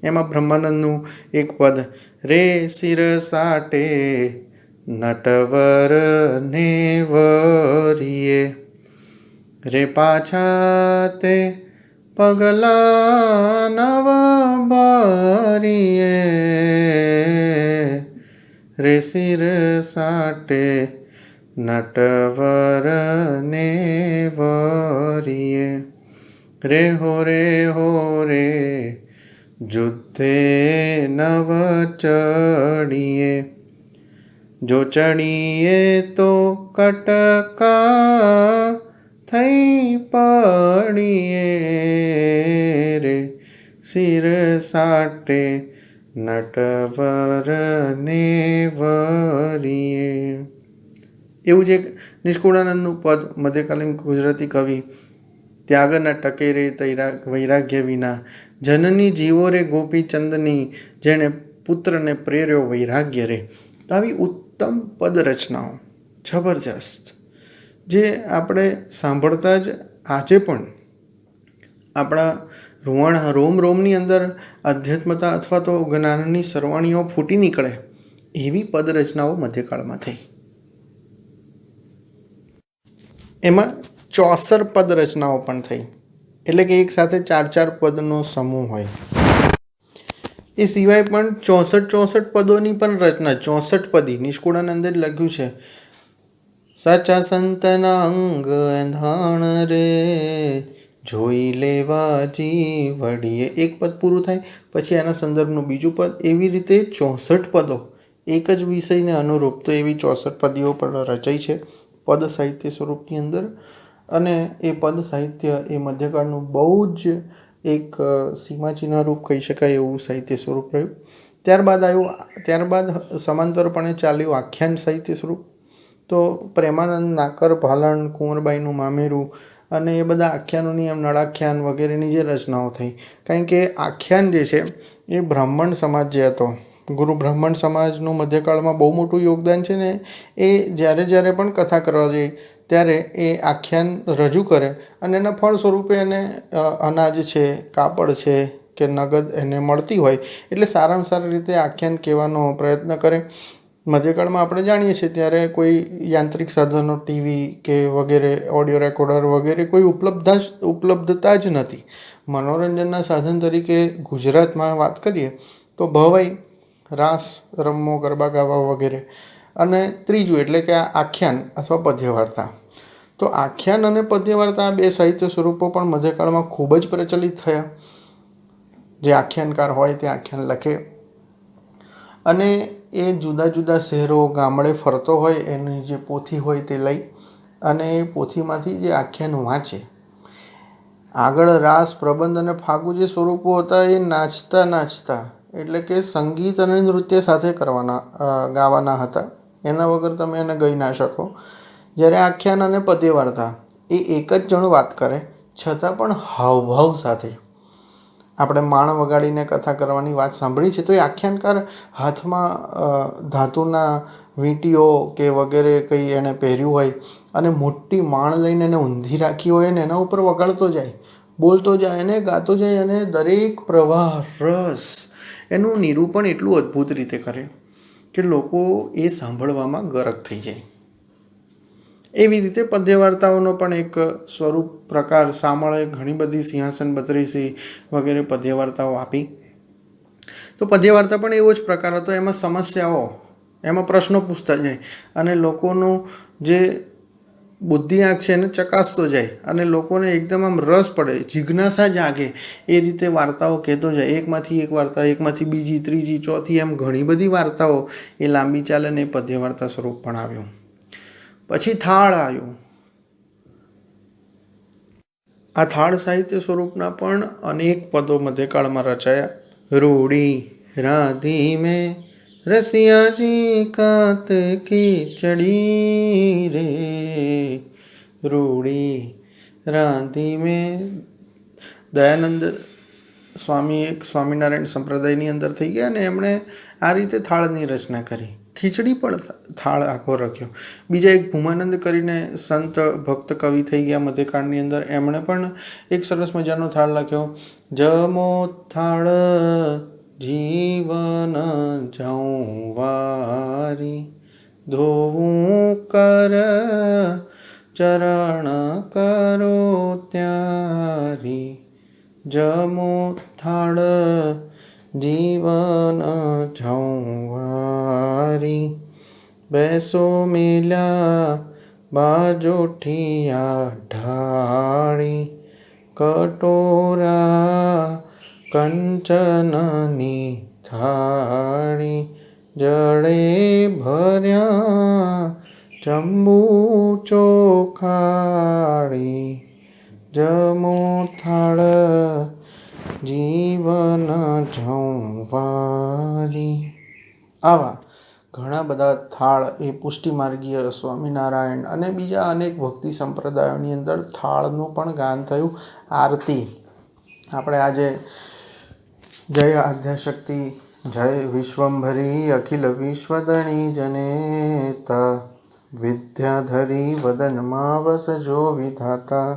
એમાં બ્રહ્માનંદનું એક પદ, રે શિર સાટે નટવર ને વરીએ, રે પાછા તે પગલા નવ બારીએ, રે શિર સાટે નટવર ને વરીએ, રે હો રે જુદ્ધે નવ ચડીએ, જો ચડીએ તો કટકા થઈ પડીએ, રે શિર સાટે નટવર ને વરીએ. એવું જ એક નિષ્કુળાનંદનું પદ મધ્યકાલીન ગુજરાતી કવિ, ત્યાગના ટકે રે વૈરાગ્ય વિના, જનની જીવો રે ગોપીચંદની, જેણે પુત્રને પ્રેર્યો વૈરાગ્ય રે. આવી ઉત્તમ પદ રચનાઓ જબરજસ્ત, જે આપણે સાંભળતા જ આજે પણ આપણા રોમ રોમની અંદર આધ્યાત્મતા અથવા તો જ્ઞાનની સરવાણીઓ ફૂટી નીકળે એવી પદ રચનાઓ મધ્યકાળમાં થઈ. એમાં 64 પદ રચનાઓ પણ થઈ, એટલે કે એક સાથે 4 પદનો સમૂહ હોય. એ સિવાય પણ 64 પદોની પણ રચના, 64 પદી નિષ્કુળાનંદે જ લખ્યું છે. સાચા સંતના અંગ એંધાણ રે, જોઈ લેવા જીવડીએ. એક પદ પૂરું થાય પછી એના સંદર્ભનું બીજું પદ. એવી રીતે 64 પદો એક જ વિષયને અનુરૂપ, તો એવી 64 પદીઓ પણ રચાઈ છે પદ સાહિત્ય સ્વરૂપની અંદર. અને એ પદ સાહિત્ય એ મધ્યકાળનું બહુ જ એક સીમાચિહ્નરૂપ કહી શકાય એવું સાહિત્ય સ્વરૂપ રહ્યું. ત્યારબાદ સમાંતરપણે ચાલ્યું આખ્યાન સાહિત્ય સ્વરૂપ. તો પ્રેમાનંદ, નાકર, ભાલણ, કુંવરબાઈનું મામેરું અને એ બધા આખ્યાનોની એમ નળાખ્યાન વગેરેની જે રચનાઓ થઈ. કારણ કે આખ્યાન જે છે એ બ્રાહ્મણ સમાજ જે હતો, ગુરુ બ્રાહ્મણ સમાજનું મધ્યકાળમાં બહુ મોટું યોગદાન છે ને. એ જ્યારે પણ કથા કરવા જાય ત્યારે એ આખ્યાન રજૂ કરે અને એના ફળ સ્વરૂપે એને અનાજ છે, કાપડ છે કે નગદ એને મળતી હોય, એટલે સારામાં સારી રીતે આખ્યાન કહેવાનો પ્રયત્ન કરે. મધ્યકાળમાં આપણે જાણીએ છીએ ત્યારે કોઈ યાંત્રિક સાધનો, ટીવી કે વગેરે, ઓડિયો રેકોર્ડર વગેરે કોઈ ઉપલબ્ધતા જ નથી. મનોરંજનના સાધન તરીકે ગુજરાતમાં વાત કરીએ તો ભવાઈ, રાસ રમવો, ગરબા ગાવા વગેરે. અને ત્રીજું એટલે કે આખ્યાન અથવા પદ્યવાર્તા. તો આખ્યાન અને પદ્યવાર્તા બે સાહિત્ય સ્વરૂપો પણ મધ્યકાળમાં ખૂબ જ પ્રચલિત થયા. જે આખ્યાનકાર હોય તે આખ્યાન લખે અને એ જુદા જુદા શહેરો, ગામડે ફરતો હોય, એની જે પોથી હોય તે લઈ અને એ પોથીમાંથી જે આખ્યાન વાંચે. આગળ રાસ, પ્રબંધ અને ફાગુ જે સ્વરૂપો હતા એ નાચતા એટલે કે સંગીત અને નૃત્ય સાથે ગાવાના હતા. એના વગર તમે એને ગાઈ ના શકો. જ્યારે આખ્યાન અને પદ્યવાર્તા એ એક જ જણ વાત કરે છતાં પણ હાવભાવ સાથે. આપણે માણ વગાડીને કથા કરવાની વાત સાંભળી છે, તો એ આખ્યાનકાર હાથમાં ધાતુના વીંટીઓ કે વગેરે કંઈ એણે પહેર્યું હોય અને મોટી માણ લઈને એને ઊંધી રાખી હોય અને એના ઉપર વગાડતો જાય, બોલતો જાય અને ગાતો જાય અને દરેક પ્રવાહ, રસ એનું નિરૂપણ એટલું અદ્ભુત રીતે કરે કે લોકો એ સાંભળવામાં ગરક થઈ જાય. એવી રીતે પદ્યવાર્તાઓનો પણ એક સ્વરૂપ, પ્રકાર, સામળે ઘણી બધી સિંહાસન બત્રીસી વગેરે પદ્યવાર્તાઓ આપી. તો પદ્યવાર્તા પણ એવો જ પ્રકાર હતો. એમાં સમસ્યાઓ, એમાં પ્રશ્નો પૂછતા જાય અને લોકોનું જે બુદ્ધિ આંખ છે એને ચકાસતો જાય અને લોકોને એકદમ આમ રસ પડે, જિજ્ઞાસા જાગે એ રીતે વાર્તાઓ કહેતો જાય. એકમાંથી એક વાર્તા, એકમાંથી બીજી, ત્રીજી, ચોથી, એમ ઘણી બધી વાર્તાઓ એ લાંબી ચાલે ને એ પદ્યવાર્તા સ્વરૂપ પણ આવ્યું. પછી થાળ આવ્યું. આ થાળ સાહિત્ય સ્વરૂપના પણ અનેક પદો મધ્યકાળમાં રચાયા. રૂડી રાધી મેં રસિયાજી કાત ખીચડી રે, રૂડી રાધી મેં. દયાનંદ સ્વામી એક સ્વામિનારાયણ સંપ્રદાયની અંદર થઈ ગયા અને એમણે આ રીતે થાળની રચના કરી. ખીચડી પણ થાળ આખો રાખ્યો. બીજા એક ભૂમાનંદ કરીને સંત ભક્ત કવિ થઈ ગયા મધ્યકાળની અંદર, એમણે પણ એક સરસ મજાનો થાળ લખ્યો. જમો થાળ જીવન જાઉં વારી, ધોવું કર ચરણ કરો ત્યારી, જમો થાળ જીવન જાઉં વારી, બેસો મેલ્યા બાજોઠિયા ઢાળી, કટોરા કંચનની થાળી, જળે ભર્યા ચંબુ ચોખાળી, જમો થાળ જીવન જંવારી. આવા ઘણા બધા થાળ એ પુષ્ટિમાર્ગીય સ્વામિનારાયણ અને બીજા અનેક ભક્તિ સંપ્રદાયોની અંદર થાળનું પણ ગાન થયું. આરતી આપણે આજે જય આદ્યાશક્તિ, જય વિશ્વંભરી અખિલ વિશ્વદણી જનેતા, વિદ્યાધરી વદનમાં વસજો વિધાતા,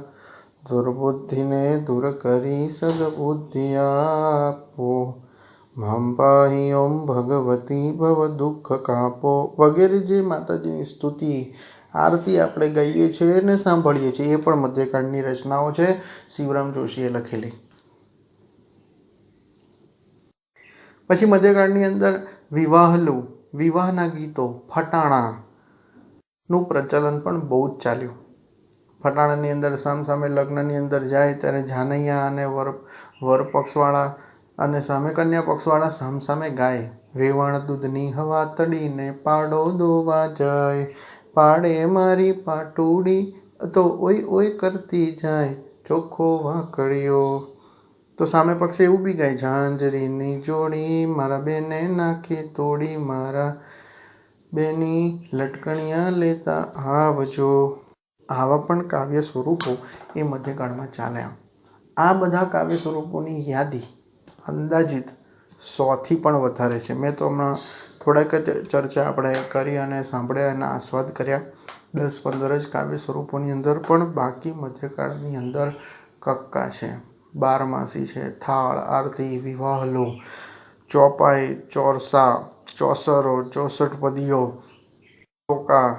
દુર્બુદ્ધિને દૂર કરી સદબુદ્ધિ આપો, મમ પાહી ઓમ ભગવતી ભવ દુઃખ કાપો વગેરે જે માતાજીની સ્તુતિ આરતી આપણે ગાઈએ છીએ અને સાંભળીએ છીએ એ પણ મધ્યકાળની રચનાઓ છે, શિવરામ જોશીએ લખેલી. પછી મધ્યકાળની અંદર વિવાહલું, વિવાહના ગીતો, ફટાણાનું પ્રચલન પણ બહુ જ ચાલ્યું. ફટાણાની અંદર સામસામે લગ્નની અંદર જાય ત્યારે જાનૈયા અને વર પક્ષવાળા અને સામે કન્યા પક્ષવાળા સામસામે ગાય. વેવાણ દૂધની હવા તડીને પાડો દોવા જાય, પાડે મારી પાટુડી તો ઓય ઓય કરતી જાય, ચોખ્ખો વાકડિયો. તો સામે પક્ષે એવું બી ગાય, ઝાંઝરીની જોડી મારા બેને નાખી તોડી, મારા બેની લટકણિયા લેતા આવજો. આવા પણ કાવ્ય સ્વરૂપો એ મધ્યકાળમાં ચાલ્યા. આ બધા કાવ્ય સ્વરૂપોની યાદી અંદાજિત 100થી પણ વધારે છે. મેં તો હમણાં થોડાક જ ચર્ચા આપણે કરી અને સાંભળ્યા અને આસ્વાદ કર્યા. 10-15 જ કાવ્ય સ્વરૂપોની અંદર પણ બાકી મધ્યકાળની અંદર કક્કા છે, બારમાસી છે, થાળ, આરતી, વિવાહલો, ચોપાઈ, ચોરસા, ચોસરો, 64 પદીઓ, ટોકા,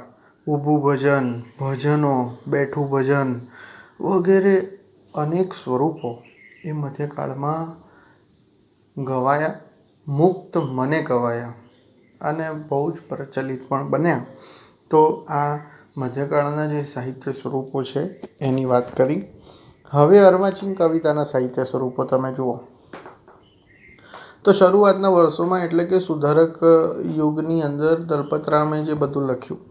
ઊભું ભજન, ભજનો, બેઠું ભજન વગેરે અનેક સ્વરૂપો એ મધ્યકાળમાં ગવાયા, મુક્ત મને ગવાયા અને બહુ જ પ્રચલિત પણ બન્યા. તો આ મધ્યકાળના જે સાહિત્ય સ્વરૂપો છે એની વાત કરી. હવે અર્વાચીન કવિતાના સાહિત્ય સ્વરૂપો તમે જુઓ તો શરૂઆતના વર્ષોમાં એટલે કે સુધારક યુગની અંદર દલપતરામે જે બધું લખ્યું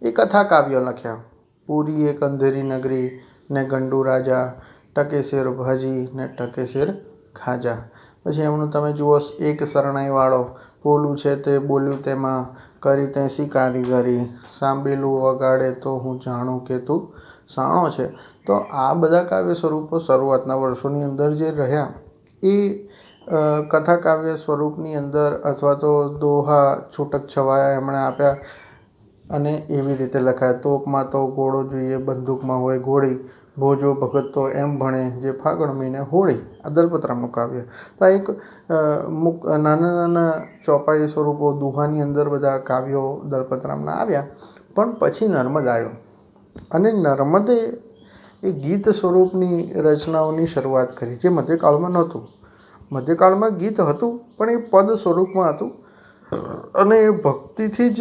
એ કથા કાવ્ય લખ્યા. પૂરી એક અંધેરી નગરી ને ગંડુ રાજા, ટકે શેર ભાજી ને ટકે શેર ખાજા. પછી એમનું તમે જુઓ એક શરણાઈવાળો, પોલું છે તે બોલ્યું તેમાં કરી તેસી કારીગરી, સાંભેલું વગાડે તો હું જાણું કે તું સાણો છે. તો આ બધા કાવ્ય સ્વરૂપો શરૂઆતના વર્ષોની અંદર જે રહ્યા એ કથા કાવ્ય સ્વરૂપની અંદર અથવા તો દોહા છૂટક છવાયા એમણે આપ્યા અને એવી રીતે લખાય. તોપમાં તો ગોળો જોઈએ, બંદૂકમાં હોય ગોળી, ભોજો ભગત તો એમ ભણે જે ફાગણ મહિને હોળી. આ દલપતરામનું કાવ્ય. તો આ એક નાના નાના ચોપાઈ સ્વરૂપો દુહાની અંદર બધા કાવ્યો દલપતરામના આવ્યા. પણ પછી નર્મદ આવ્યો અને નર્મદે એ ગીત સ્વરૂપની રચનાઓની શરૂઆત કરી જે મધ્યકાળમાં નહોતું. મધ્યકાળમાં ગીત હતું પણ એ પદ સ્વરૂપમાં હતું અને એ ભક્તિથી જ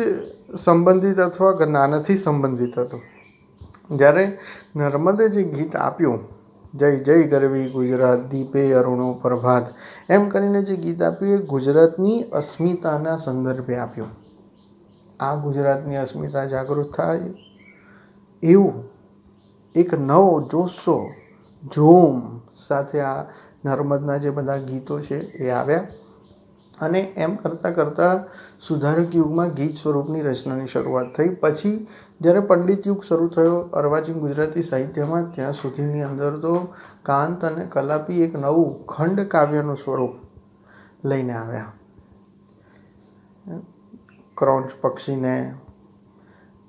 સંબંધિત અથવા જ્ઞાનથી સંબંધિત હતું. જ્યારે નર્મદે જે ગીત આપ્યું, જય જય ગરવી ગુજરાત, દીપે અરુણો પ્રભાત, એમ કરીને જે ગીત આપ્યું એ ગુજરાતની અસ્મિતાના સંદર્ભે આપ્યું. આ ગુજરાતની અસ્મિતા જાગૃત થાય એવું એક નવો જોશો, ઝૂમ સાથે આ નર્મદના જે બધા ગીતો છે એ આવ્યા. અને એમ કરતાં કરતાં સુધારક યુગમાં ગીત સ્વરૂપની રચનાની શરૂઆત થઈ. પછી જ્યારે પંડિત યુગ શરૂ થયો અર્વાચીન ગુજરાતી સાહિત્યમાં, ત્યાં સુધીની અંદર તો કાંત અને કલાપી એક નવું ખંડ કાવ્યનું સ્વરૂપ લઈને આવ્યા. ક્રોંચ પક્ષીને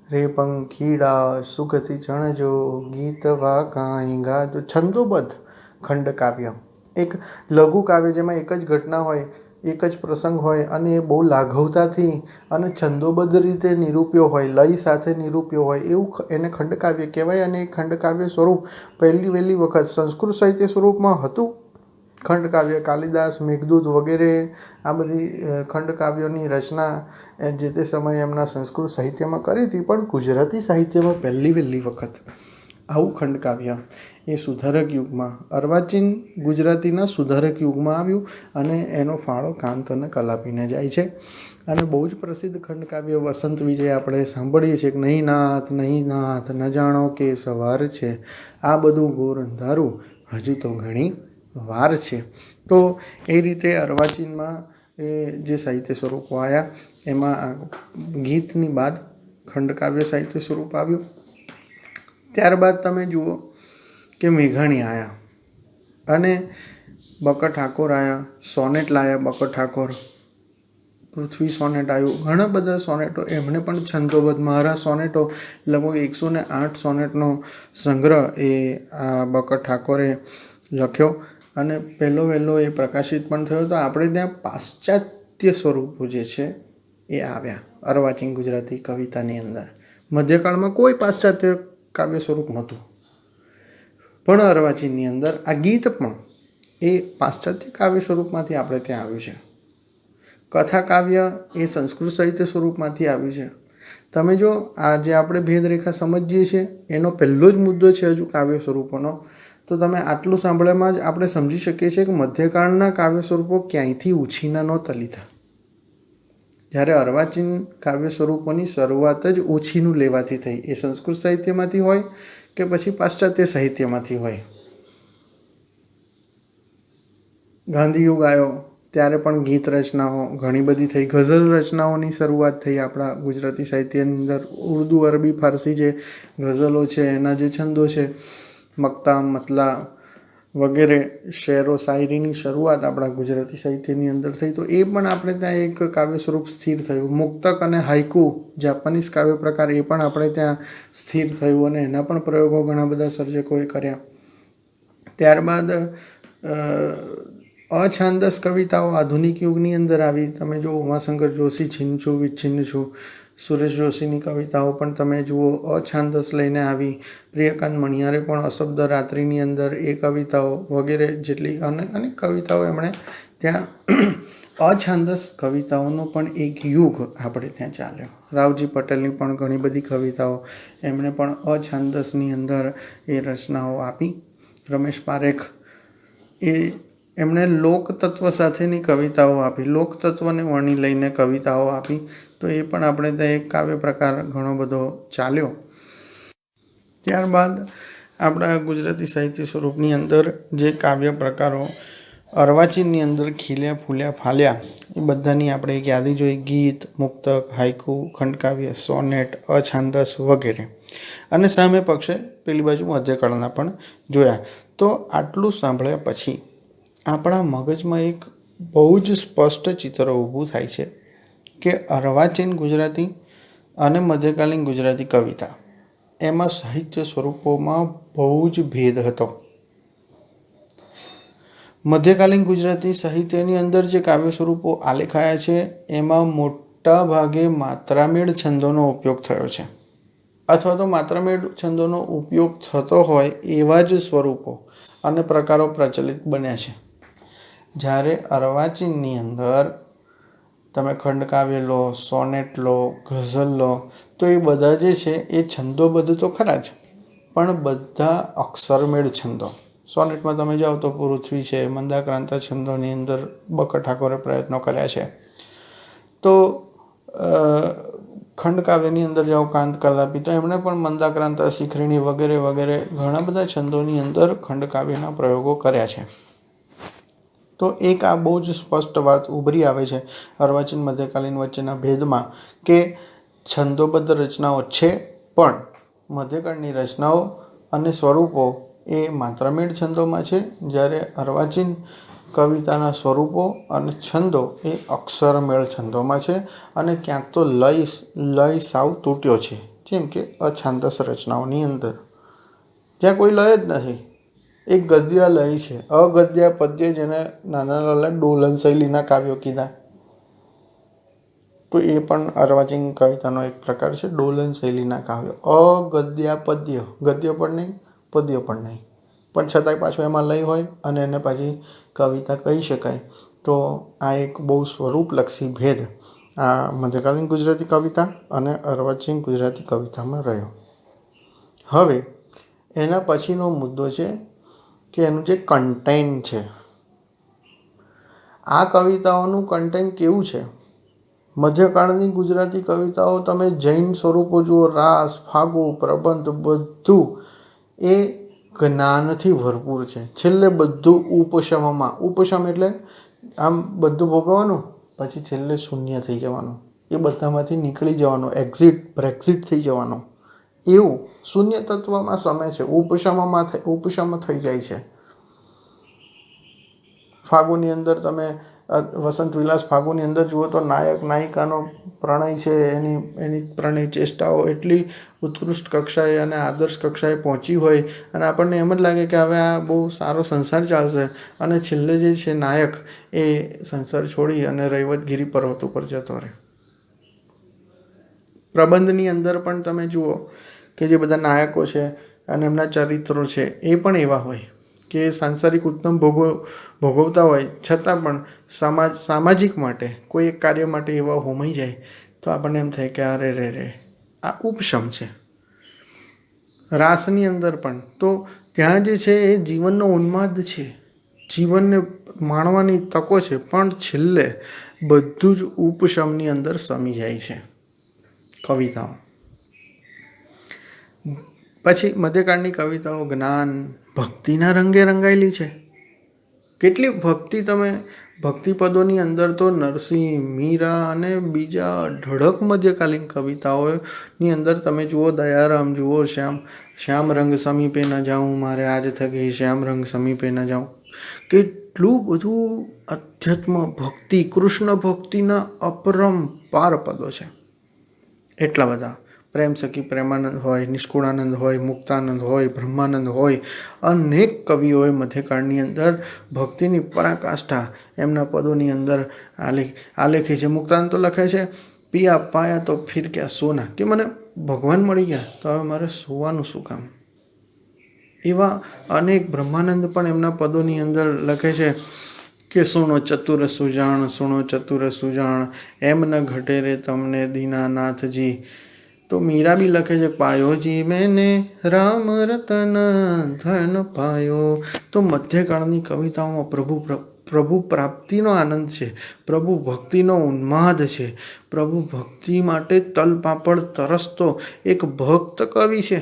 રે પંખીડા સુખથી ચણજો ગીતવા કાંઈ ગાજો, છંદોબદ્ધ ખંડ કાવ્ય, એક લઘુ કાવ્ય જેમાં એક જ ઘટના હોય, એક જ પ્રસંગ હોય અને એ બહુ લાઘવતાથી અને છંદોબદ્ધ રીતે નિરૂપ્યો હોય, લય સાથે નિરૂપ્યો હોય, એવું એને ખંડકાવ્ય કહેવાય. અને એ ખંડકાવ્ય સ્વરૂપ વહેલી વખત સંસ્કૃત સાહિત્ય સ્વરૂપમાં હતું. ખંડકાવ્ય કાલિદાસ, મેઘદૂત વગેરે આ બધી ખંડકાવ્યોની રચના જે તે સમયે એમના સંસ્કૃત સાહિત્યમાં કરી હતી. પણ ગુજરાતી સાહિત્યમાં વહેલી વખત આવું ખંડકાવ્ય એ સુધારક યુગમાં, અર્વાચીન ગુજરાતીના સુધારક યુગમાં આવ્યું. અને એનો ફાળો કાંત અને કલાપીને જાય છે. અને બહુ જ પ્રસિદ્ધ ખંડકાવ્ય વસંત વિજય આપણે સાંભળીએ છીએ કે નહીં નાથ ન જાણો કે સવાર છે, આ બધું ઘોર અંધારું હજુ તો ઘણી વાર છે. તો એ રીતે અર્વાચીનમાં એ જે સાહિત્ય સ્વરૂપો આવ્યા એમાં ગીતની બાદ ખંડકાવ્ય સાહિત્ય સ્વરૂપ આવ્યું. ત્યારબાદ તમે જુઓ કે મેઘાણી આવ્યા અને બકર ઠાકોર આવ્યા, સોનેટ લાવ્યા બકર ઠાકોર, પૃથ્વી સોનેટ આવ્યું, ઘણા બધા સોનેટો એમણે પણ છંદોબદ્ધ. મારા સોનેટો લગભગ 108 સોનેટનો સંગ્રહ એ આ બકર ઠાકોરે લખ્યો અને વહેલો એ પ્રકાશિત પણ થયો. તો આપણે ત્યાં પાશ્ચાત્ય સ્વરૂપો જે છે એ આવ્યા અર્વાચીન ગુજરાતી કવિતાની અંદર. મધ્યકાળમાં કોઈ પાશ્ચાત્ય કાવ્ય સ્વરૂપ નહોતું, પણ અર્વાચીનની અંદર આ ગીત પણ એ પાશ્ચાત્ય કાવ્ય સ્વરૂપમાંથી આપણે ત્યાં આવ્યું છે. કથા કાવ્ય એ સંસ્કૃત સાહિત્ય સ્વરૂપમાંથી આવ્યું છે. તમે જો આ જે આપણે ભેદરેખા સમજીએ છીએ એનો પહેલો જ મુદ્દો છે હજુ કાવ્ય સ્વરૂપોનો, તો તમે આટલું સાંભળવામાં જ આપણે સમજી શકીએ છીએ કે મધ્યકાળના કાવ્ય સ્વરૂપો ક્યાંયથી ઉછીના નહોતા લીધા. જ્યારે અર્વાચીન કાવ્ય સ્વરૂપોની શરૂઆત જ ઓછીનું લેવાથી થઈ, એ સંસ્કૃત સાહિત્યમાંથી હોય કે પછી પાશ્ચાત્ય સાહિત્યમાંથી હોય. ગાંધી યુગ આવ્યો ત્યારે પણ ગીત રચનાઓ ઘણી બધી થઈ, ગઝલ રચનાઓની શરૂઆત થઈ આપણા ગુજરાતી સાહિત્યની અંદર. ઉર્દુ, અરબી, ફારસી જે ગઝલો છે એના જે છંદો છે, મક્તા, મતલા વગેરે શેરો શાયરીની શરૂઆત આપણા ગુજરાતી સાહિત્યની અંદર થઈ. તો એ પણ આપણે ત્યાં એક કાવ્ય સ્વરૂપ સ્થિર થયું. મુક્તક અને હાઇકુ જાપાનીઝ કાવ્ય પ્રકાર એ પણ આપણે ત્યાં સ્થિર થયું અને એના પણ પ્રયોગો ઘણા બધા સર્જકોએ કર્યા. ત્યારબાદ અછાંદસ કવિતાઓ આધુનિક યુગની અંદર આવી. તમે જો ઉમાશંકર જોશી છીન છું વિચ્છિન્ન છું, સુરેશ જોશીની કવિતાઓ પણ તમે જુઓ અછાંદસ લઈને આવી. પ્રિયકાંત મણિયારે પણ અશબ્દ રાત્રિની અંદર એ કવિતાઓ વગેરે જેટલી અનેક કવિતાઓ એમણે ત્યાં અછાંદસ કવિતાઓનો પણ એક યુગ આપણે ત્યાં ચાલ્યો. રાવજી પટેલની પણ ઘણી બધી કવિતાઓ એમણે પણ અછાંદસની અંદર એ રચનાઓ આપી. રમેશ પારેખ એમણે લોકતત્વ સાથેની કવિતાઓ આપી, લોકતત્વને વણી લઈને કવિતાઓ આપી. તો એ પણ આપણે ત્યાં એક કાવ્ય પ્રકાર ઘણો બધો ચાલ્યો. ત્યારબાદ આપણા ગુજરાતી સાહિત્ય સ્વરૂપની અંદર જે કાવ્ય પ્રકારો અર્વાચીનની અંદર ખીલ્યા, ફૂલ્યા, ફાલ્યા, એ બધાની આપણે એક યાદી જોઈ. ગીત, મુક્તક, હાઇકુ, ખંડકાવ્ય, સોનેટ, અછાંદસ વગેરે. અને સામે પક્ષે પેલી બાજુ મધ્યકાળના પણ જોયા. તો આટલું સાંભળ્યા પછી આપણા મગજમાં એક બહુ જ સ્પષ્ટ ચિત્ર ઊભું થાય છે કે અર્વાચીન ગુજરાતી અને મધ્યકાલીન ગુજરાતી કવિતા એમાં સાહિત્ય સ્વરૂપોમાં બહુ જ ભેદ હતો. મધ્યકાલીન ગુજરાતી સાહિત્યની અંદર જે કાવ્ય સ્વરૂપો આલેખાયા છે એમાં મોટા ભાગે માત્રામેળ છંદોનો ઉપયોગ થયો છે, અથવા તો માત્રામેળ છંદોનો ઉપયોગ થતો હોય એવા જ સ્વરૂપો અને પ્રકારો પ્રચલિત બન્યા છે. જ્યારે અર્વાચીનની અંદર તમે ખંડકાવ્ય લો, સોનેટ લો, ગઝલ લો, તો એ બધા જે છે એ છંદોબદ્ધ તો ખરા જ, પણ બધા અક્ષરમેળ છંદો. સોનેટમાં તમે જાઓ તો પૃથ્વી છે, મંદાક્રાંતા છંદોની અંદર બકર ઠાકોરે પ્રયત્નો કર્યા છે. તો ખંડકાવ્યની અંદર જાઓ કાંત કલાપી, તો એમણે પણ મંદાક્રાંતા, શિખરિણી વગેરે વગેરે ઘણા બધા છંદોની અંદર ખંડકાવ્યના પ્રયોગો કર્યા છે. તો એક આ બહુ જ સ્પષ્ટ વાત ઉભરી આવે છે અર્વાચીન મધ્યકાલીન વચ્ચેના ભેદમાં, કે છંદોબદ્ધ રચનાઓ છે પણ મધ્યકાળની રચનાઓ અને સ્વરૂપો એ માત્રામેળ છંદોમાં છે, જ્યારે અર્વાચીન કવિતાના સ્વરૂપો અને છંદો એ અક્ષરમેળ છંદોમાં છે. અને ક્યાંક તો લય સાવ તૂટ્યો છે, જેમ કે અછાંદસ રચનાઓની અંદર જ્યાં કોઈ લય જ નથી, એક ગદ્ય લય છે, અગદ્ય પદ્ય, જેને નાના લાલા ડોલન શૈલીના કાવ્યો કીધા. તો એ પણ અર્વાચીન કવિતાનો એક પ્રકાર છે, ડોલન શૈલીના કાવ્યો. અગદ્ય પદ્ય, ગદ્ય પણ નહીં, પદ્ય પણ નહીં, પણ છતાંય પાછું એમાં લય હોય અને એને પાછી કવિતા કહી શકાય. તો આ એક બહુ સ્વરૂપલક્ષી ભેદ આ મધ્યકાલીન ગુજરાતી કવિતા અને અર્વાચીન ગુજરાતી કવિતામાં રહ્યો. હવે એના પછીનો મુદ્દો છે કે એનું જે કન્ટેન્ટ છે, આ કવિતાઓનું કન્ટેન્ટ કેવું છે. મધ્યકાળની ગુજરાતી કવિતાઓ તમે જૈન સ્વરૂપો જુઓ, રાસ, ફાગુ, પ્રબંધ, બધું એ જ્ઞાનથી ભરપૂર છે. છેલ્લે બધું ઉપશમ એટલે આમ બધું ભોગવવાનું, પછી છેલ્લે શૂન્ય થઈ જવાનું, એ બધામાંથી નીકળી જવાનું, બ્રેક્ઝિટ થઈ જવાનું, એવું શૂન્ય તત્વમાં સમય છે, ઉપશમ થઈ જાય છે. ફાગુની અંદર તમે વસંત વિલાસ ફાગુની અંદર જુઓ તો નાયક નાયિકાનો પ્રણય છે, એની પ્રણય ચેષ્ટાઓ એટલી ઉત્કૃષ્ટ કક્ષાએ અને આદર્શ કક્ષાએ પહોંચી હોય અને આપણને એમ જ લાગે કે હવે આ બહુ સારો સંસાર ચાલશે, અને છેલ્લે જે છે નાયક એ સંસાર છોડી અને રૈવતગીરી પર્વત ઉપર જતો રહે. પ્રબંધની અંદર પણ તમે જુઓ કે જે બધા નાયકો છે અને એમના ચરિત્રો છે એ પણ એવા હોય કે સાંસારિક ઉત્તમ ભોગવતા હોય, છતાં પણ સામાજિક માટે કોઈ એક કાર્ય માટે એવા હોમાઈ જાય તો આપણને એમ થાય કે અરે રે આ ઉપશમ છે. રાસની અંદર પણ તો ત્યાં જે છે એ જીવનનો ઉન્માદ છે, જીવનને માણવાની તકો છે, પણ છેલ્લે બધું જ ઉપશમની અંદર સમી જાય છે કવિતાઓ. પછી મધ્યકાળની કવિતાઓ જ્ઞાન ભક્તિના રંગે રંગાયેલી છે. કેટલી ભક્તિ પદોની અંદર તો નરસિંહ, મીરા અને બીજા અઢળક મધ્યકાલીન કવિતાઓની અંદર તમે જુઓ, દયારામ જુઓ, શ્યામ રંગ સમીપે ન જાઉં, મારે આજ થકી શ્યામ રંગ સમીપે ન જાઉં. કેટલું બધું અધ્યાત્મ ભક્તિ, કૃષ્ણ ભક્તિના અપરંપાર પદો છે. એટલા બધા પ્રેમ સખી પ્રેમાનંદ હોય, નિષ્કુળાનંદ હોય, મુક્તાનંદ હોય, બ્રહ્માનંદ હોય, અનેક કવિઓએ મધ્યકાળની અંદર ભક્તિની પરાકાષ્ઠા એમના પદોની અંદર આલેખી છે. મુક્તાનંદ તો લખે છે, પિયા પાયા તો ફિર ક્યા સોના, કે મને ભગવાન મળી ગયા તો હવે મારે સોવાનું શું કામ. એવા અનેક, બ્રહ્માનંદ પણ એમના પદોની અંદર લખે છે કે સુણો ચતુર સુજાણ, એમ ન ઘટે રે તમને દીનાનાથજી. તો મીરા બી લખે છે, પાયોજી મેને રામ રતન ધન પાયો. તો મધ્યકાળની કવિતાઓમાં પ્રભુ પ્રાપ્તિનો આનંદ છે, પ્રભુ ભક્તિનો ઉન્માદ છે, પ્રભુ ભક્તિ માટે તલપાપડ તરસતો એક ભક્ત કવિ છે,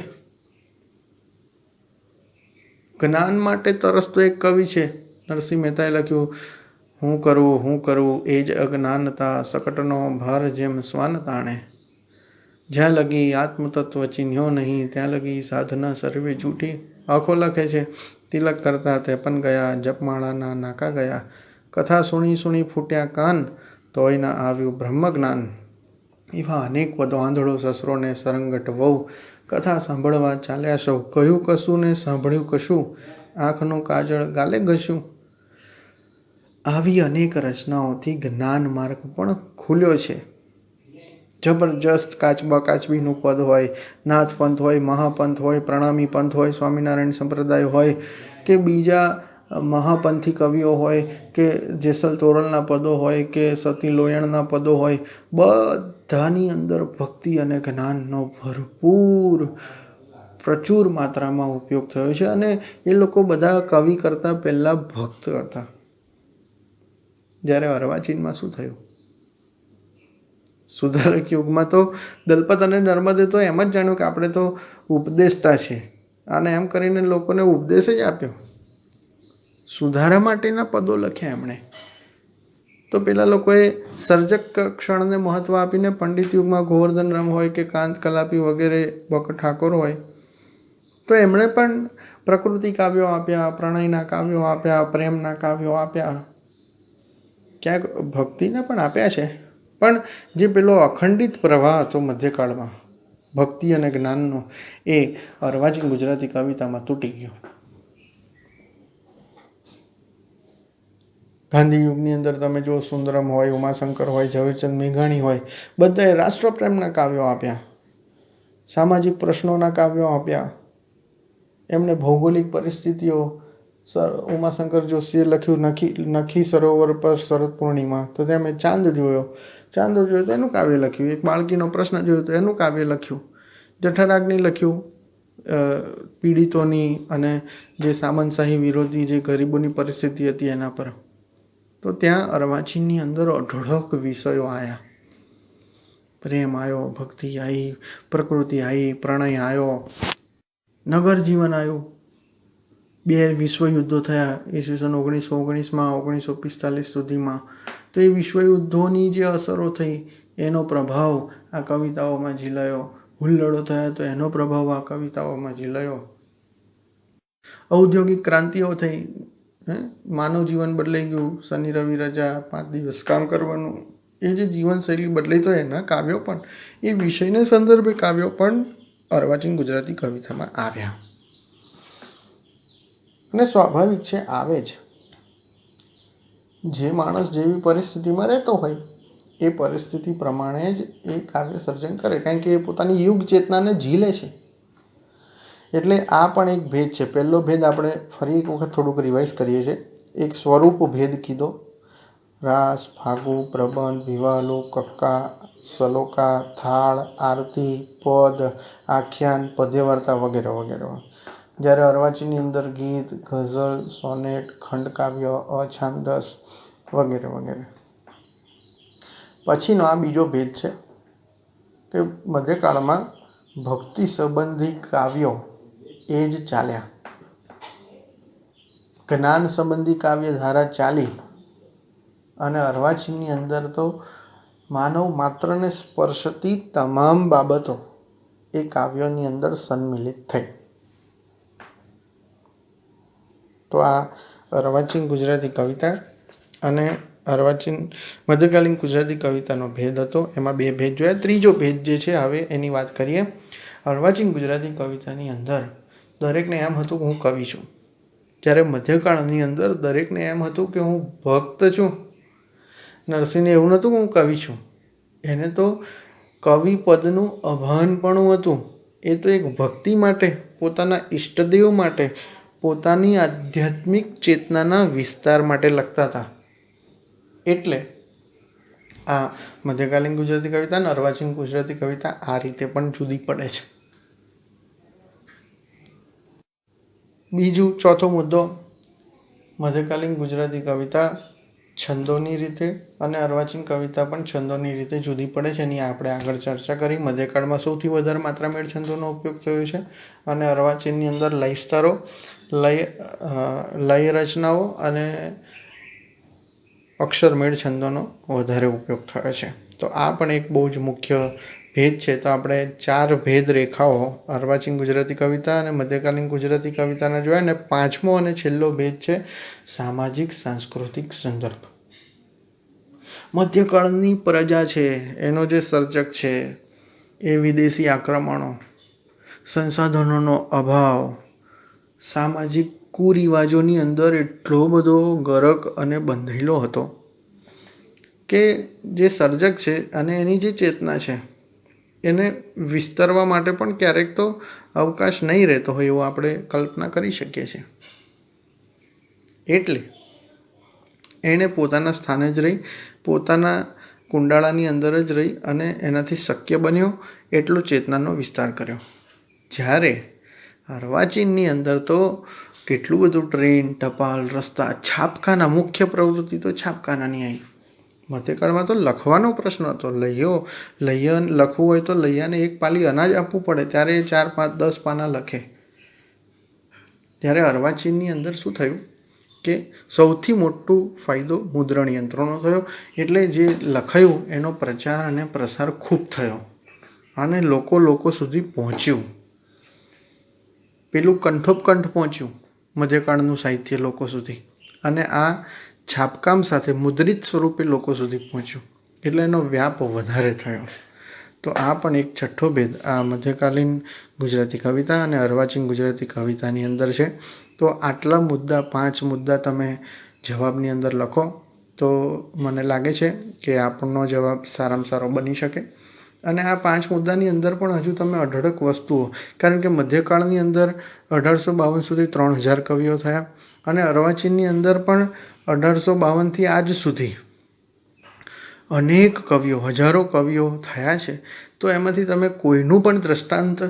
જ્ઞાન માટે તરસતો એક કવિ છે. નરસિંહ મહેતાએ લખ્યું, હું કરું એ જ અજ્ઞાનતા, સકટનો ભાર જેમ શ્વાન તાણે. જ્યાં લગી આત્મતત્વ ચિહ્ન્યો નહીં, ત્યાં લગી સાધના સર્વે જૂઠી. આખો લખે છે, તિલક કરતા તે પણ ગયા, જપમાળાના નાકા ગયા, કથા સુણી ફૂટ્યા કાન, તોય ન આવ્યું બ્રહ્મજ્ઞાન. એવા અનેક પદો. આંધળો સસરો ને સરંગટ વહુ, કથા સાંભળવા ચાલ્યા સૌ, કહ્યું કશું ને સાંભળ્યું કશું, આંખનું કાજળ ગાલે ઘસ્યું. આવી અનેક રચનાઓથી જ્ઞાન માર્ગ પણ ખુલ્યો છે. જબરજસ્ત કાચબીનું પદ હોય, નાથ પંથ હોય, મહાપંથ હોય, પ્રણામી પંથ હોય, સ્વામિનારાયણ સંપ્રદાય હોય કે બીજા મહાપંથી કવિઓ હોય કે જેસલ તોરલના પદો હોય કે સતી લોયણના પદો હોય, બધાની અંદર ભક્તિ અને જ્ઞાનનો પ્રચુર માત્રામાં ઉપયોગ થયો છે. અને એ લોકો બધા કવિ કરતાં પહેલાં ભક્ત હતા. જ્યારે અર્વાચીનમાં શું થયું, સુધારક યુગમાં તો દલપત અને નર્મદે તો એમ જ જાણ્યું કે આપણે તો ઉપદેષ્ટા છે, અને એમ કરીને લોકોને ઉપદેશ જ આપ્યો. સુધારા માટેના પદો લખ્યા એમણે. તો પેલા લોકોએ સર્જક ક્ષણને મહત્ત્વ આપીને પંડિત યુગમાં ગોવર્ધન રામ હોય કે કાંત કલાપી વગેરે બક ઠાકોર હોય, તો એમણે પણ પ્રકૃતિ કાવ્યો આપ્યા, પ્રણયના કાવ્યો આપ્યા, પ્રેમના કાવ્યો આપ્યા, ક્યાંક ભક્તિના પણ આપ્યા છે. પણ જે પેલો અખંડિત પ્રવાહ હતો મધ્યકાળમાં ભક્તિ અને જ્ઞાનનો, એ અર્વાચીન ગુજરાતી કવિતામાં તૂટી ગયો. ગાંધી યુગની અંદર તમે જો સુંદરમ હોય, ઉમાશંકર હોય, ઝવેરચંદ મેઘાણી હોય, બધાએ રાષ્ટ્રપ્રેમના કાવ્યો આપ્યા, સામાજિક પ્રશ્નોના કાવ્યો આપ્યા. એમને ભૌગોલિક પરિસ્થિતિઓ, ઉમાશંકર જોશીએ લખ્યું નખી સરોવર પર શરદ પૂર્ણિમા, તો ત્યાં મેં ચાંદ જોયો તો એનું કાવ્ય લખ્યું. એક બાળકીનો પ્રશ્ન જોયો તો એનું કાવ્ય લખ્યું. જઠરાગ્નિ લખ્યું પીડિતોની અને જે સામંતશાહી વિરોધી જે ગરીબોની પરિસ્થિતિ હતી એના પર. તો ત્યાં અર્વાચીનની અંદર અઢળક વિષયો આવ્યા. પ્રેમ આવ્યો, ભક્તિ આવી, પ્રકૃતિ આવી, પ્રણય આવ્યો, નગર જીવન આવ્યું. 2 વિશ્વયુદ્ધો થયા ઈસવીસન 1919માં, 1945 સુધીમાં. તો એ વિશ્વયુદ્ધોની જે અસરો થઈ એનો પ્રભાવ આ કવિતાઓમાં ઝીલાયો. હુલ્લડો થયા તો એનો પ્રભાવ આ કવિતાઓમાં ઝીલાયો. ઔદ્યોગિક ક્રાંતિઓ થઈ, માનવ જીવન બદલાઈ ગયું. શનિ રવિ રજા, 5 દિવસ કામ કરવાનું, એ જે જીવનશૈલી બદલાઈ, તો એના કાવ્યો પણ, એ વિષયને સંદર્ભે કાવ્યો પણ અર્વાચીન ગુજરાતી કવિતામાં આવ્યા. અને સ્વાભાવિક છે, આવે જ. જે માણસ જેવી પરિસ્થિતિમાં રહેતો હોય એ પરિસ્થિતિ પ્રમાણે જ એ કાવ્ય સર્જન કરે, કારણ કે એ પોતાની યુગ ચેતનાને ઝીલે છે. એટલે આ પણ એક ભેદ છે. પહેલો ભેદ આપણે ફરી એક વખત થોડુંક રિવાઇઝ કરીએ છીએ. એક સ્વરૂપ ભેદ કીધો. રાસ, ફાગુ, પ્રબંધ, વિવાલો, કક્કા, સલોકા, થાળ, આરતી, પદ, આખ્યાન, પદ્યવાર્તા વગેરે વગેરે. જ્યારે અર્વાચીનની અંદર ગીત, ગઝલ, સોનેટ, ખંડકાવ્ય, અછાંદસ વગેરે વગેરે. પછીનો આ બીજો ભેદ છે કે મધ્યકાળમાં ભક્તિ સંબંધી કાવ્યો એ જ ચાલ્યા. જ્ઞાન સંબંધી કાવ્ય ધારા ચાલી, અને અર્વાચીનની અંદર તો માનવ માત્રને સ્પર્શતી તમામ બાબતો એ કાવ્યોની અંદર સન્મિલિત થઈ. તો આ અર્વાચીન ગુજરાતી કવિતા અને અર્વાચીન મધ્યકાલીન ગુજરાતી કવિતાનો ભેદ હતો. એમાં 2 ભેદ જોયા. ત્રીજો ભેદ જે છે હવે એની વાત કરીએ. અર્વાચીન ગુજરાતી કવિતાની અંદર દરેકને એમ હતું કે હું કવિ છું, જ્યારે મધ્યકાળની અંદર દરેકને એમ હતું કે હું ભક્ત છું. નરસિંહને એવું નહોતું કે હું કવિ છું, એને તો કવિ પદનું અભાનપણું હતું. એ તો એક ભક્તિ માટે, પોતાના ઈષ્ટદેવ માટે, પોતાની આધ્યાત્મિક ચેતનાના વિસ્તાર માટે લખતા હતા. એટલે આ મધ્યકાલીન ગુજરાતી કવિતા અને અર્વાચીન ગુજરાતી કવિતા આ રીતે પણ જુદી પડે છે. બીજું, ચોથો મુદ્દો, મધ્યકાલીન ગુજરાતી કવિતા છંદોની રીતે અને અર્વાચીન કવિતા પણ છંદોની રીતે જુદી પડે છે. એની આપણે આગળ ચર્ચા કરી. મધ્યકાળમાં સૌથી વધારે માત્રામેળ છંદોનો ઉપયોગ થયો છે, અને અર્વાચીનની અંદર લય સ્તરો, લય રચનાઓ અને અક્ષરમેળ છંદોનો વધારે ઉપયોગ થયો છે. તો આ પણ એક બહુ જ મુખ્ય ભેદ છે. તો આપણે 4 ભેદ રેખાઓ અર્વાચીન ગુજરાતી કવિતા અને મધ્યકાલીન ગુજરાતી કવિતાના જોયા. અને 5મો અને છેલ્લો ભેદ છે સામાજિક સાંસ્કૃતિક સંદર્ભ. મધ્યકાળની પ્રજા છે, એનો જે સર્જક છે એ વિદેશી આક્રમણો, સંસાધનોનો અભાવ, સામાજિક કુરિવાજોની અંદર એટલો બધો ગરક અને બંધાયેલો હતો કે જે સર્જક છે અને એની જે ચેતના છે એને વિસ્તરવા માટે પણ ક્યારેક તો અવકાશ નહીં રહેતો હોય એવું આપણે કલ્પના કરી શકીએ છીએ. એટલે એણે પોતાના સ્થાને જ રહી, પોતાના કુંડાળાની અંદર જ રહી અને એનાથી શક્ય બન્યો એટલો ચેતનાનો વિસ્તાર કર્યો. જ્યારે અર્વાચીનની અંદર તો કેટલું બધું ટ્રેન, ટપાલ, રસ્તા, છાપખાના, મુખ્ય પ્રવૃત્તિ તો છાપખાનાની આવી. મધ્યકાળમાં તો લખવાનો પ્રશ્ન હતો. લૈયા લખવું હોય તો લૈયાને એક પાલી અનાજ આપવું પડે, ત્યારે એ 4, 5, 10 પાના લખે. ત્યારે અર્વાચીનની અંદર શું થયું કે સૌથી મોટો ફાયદો મુદ્રણ યંત્રોનો થયો. એટલે જે લખાયું એનો પ્રચાર અને પ્રસાર ખૂબ થયો અને લોકો સુધી પહોંચ્યું. પેલું કંઠોપકંઠ પહોંચ્યું મધ્યકાળનું સાહિત્ય લોકો સુધી, અને આ છાપકામ સાથે મુદ્રિત સ્વરૂપે લોકો સુધી પહોંચ્યું, એટલે એનો વ્યાપ વધારે થયો. તો આ પણ એક છઠ્ઠો ભેદ આ મધ્યકાલીન ગુજરાતી કવિતા અને અર્વાચીન ગુજરાતી કવિતાની અંદર છે. તો આટલા મુદ્દા, 5 મુદ્દા તમે જવાબની અંદર લખો તો મને લાગે છે કે આપણનો જવાબ સારામાં સારો બની શકે. અને આ 5 મુદ્દાની અંદર પણ હજુ તમે અઢળક વસ્તુઓ, કારણ કે મધ્યકાળની અંદર 1852 સુધી 3000 કવિઓ થયા અને અર્વાચીનની અંદર પણ 1852થી આજ સુધી અનેક કવિઓ, હજારો કવિઓ થયા છે. તો એમાંથી તમે કોઈનું પણ દ્રષ્ટાંત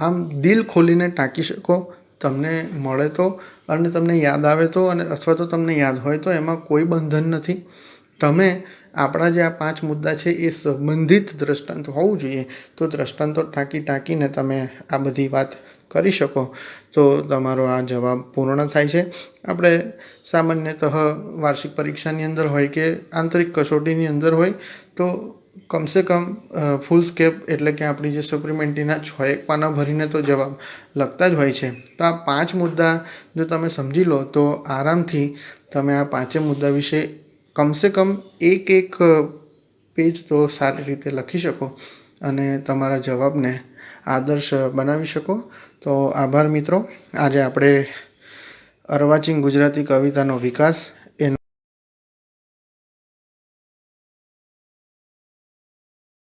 આમ દિલ ખોલીને ટાંકી શકો, તમને મળે તો, અને તમને યાદ આવે તો, અને અથવા તો તમને યાદ હોય તો, એમાં કોઈ બંધન નથી. તમે આપણા જે આ 5 મુદ્દા છે એ સંબંધિત દ્રષ્ટાંત હોવું જોઈએ. તો દ્રષ્ટાંતો ટાંકીને તમે આ બધી વાત કરી શકો તો તમારો આ જવાબ પૂર્ણ થાય છે. આપણે સામાન્યતઃ વાર્ષિક પરીક્ષાની અંદર હોય કે આંતરિક કસોટીની અંદર હોય તો કમસે કમ ફૂલ સ્કેપ એટલે કે આપણી જે સપ્લિમેન્ટરીના 6-1 પાના ભરીને તો જવાબ લખતા જ હોય છે. તો આ 5 મુદ્દા જો તમે સમજી લો તો આરામથી તમે આ 5 મુદ્દા વિશે કમસે કમ એક પેજ તો સારી રીતે લખી શકો અને તમારા જવાબને આદર્શ બનાવી શકો. તો આભાર મિત્રો. આજે આપણે અર્વાચીન ગુજરાતી કવિતાનો વિકાસ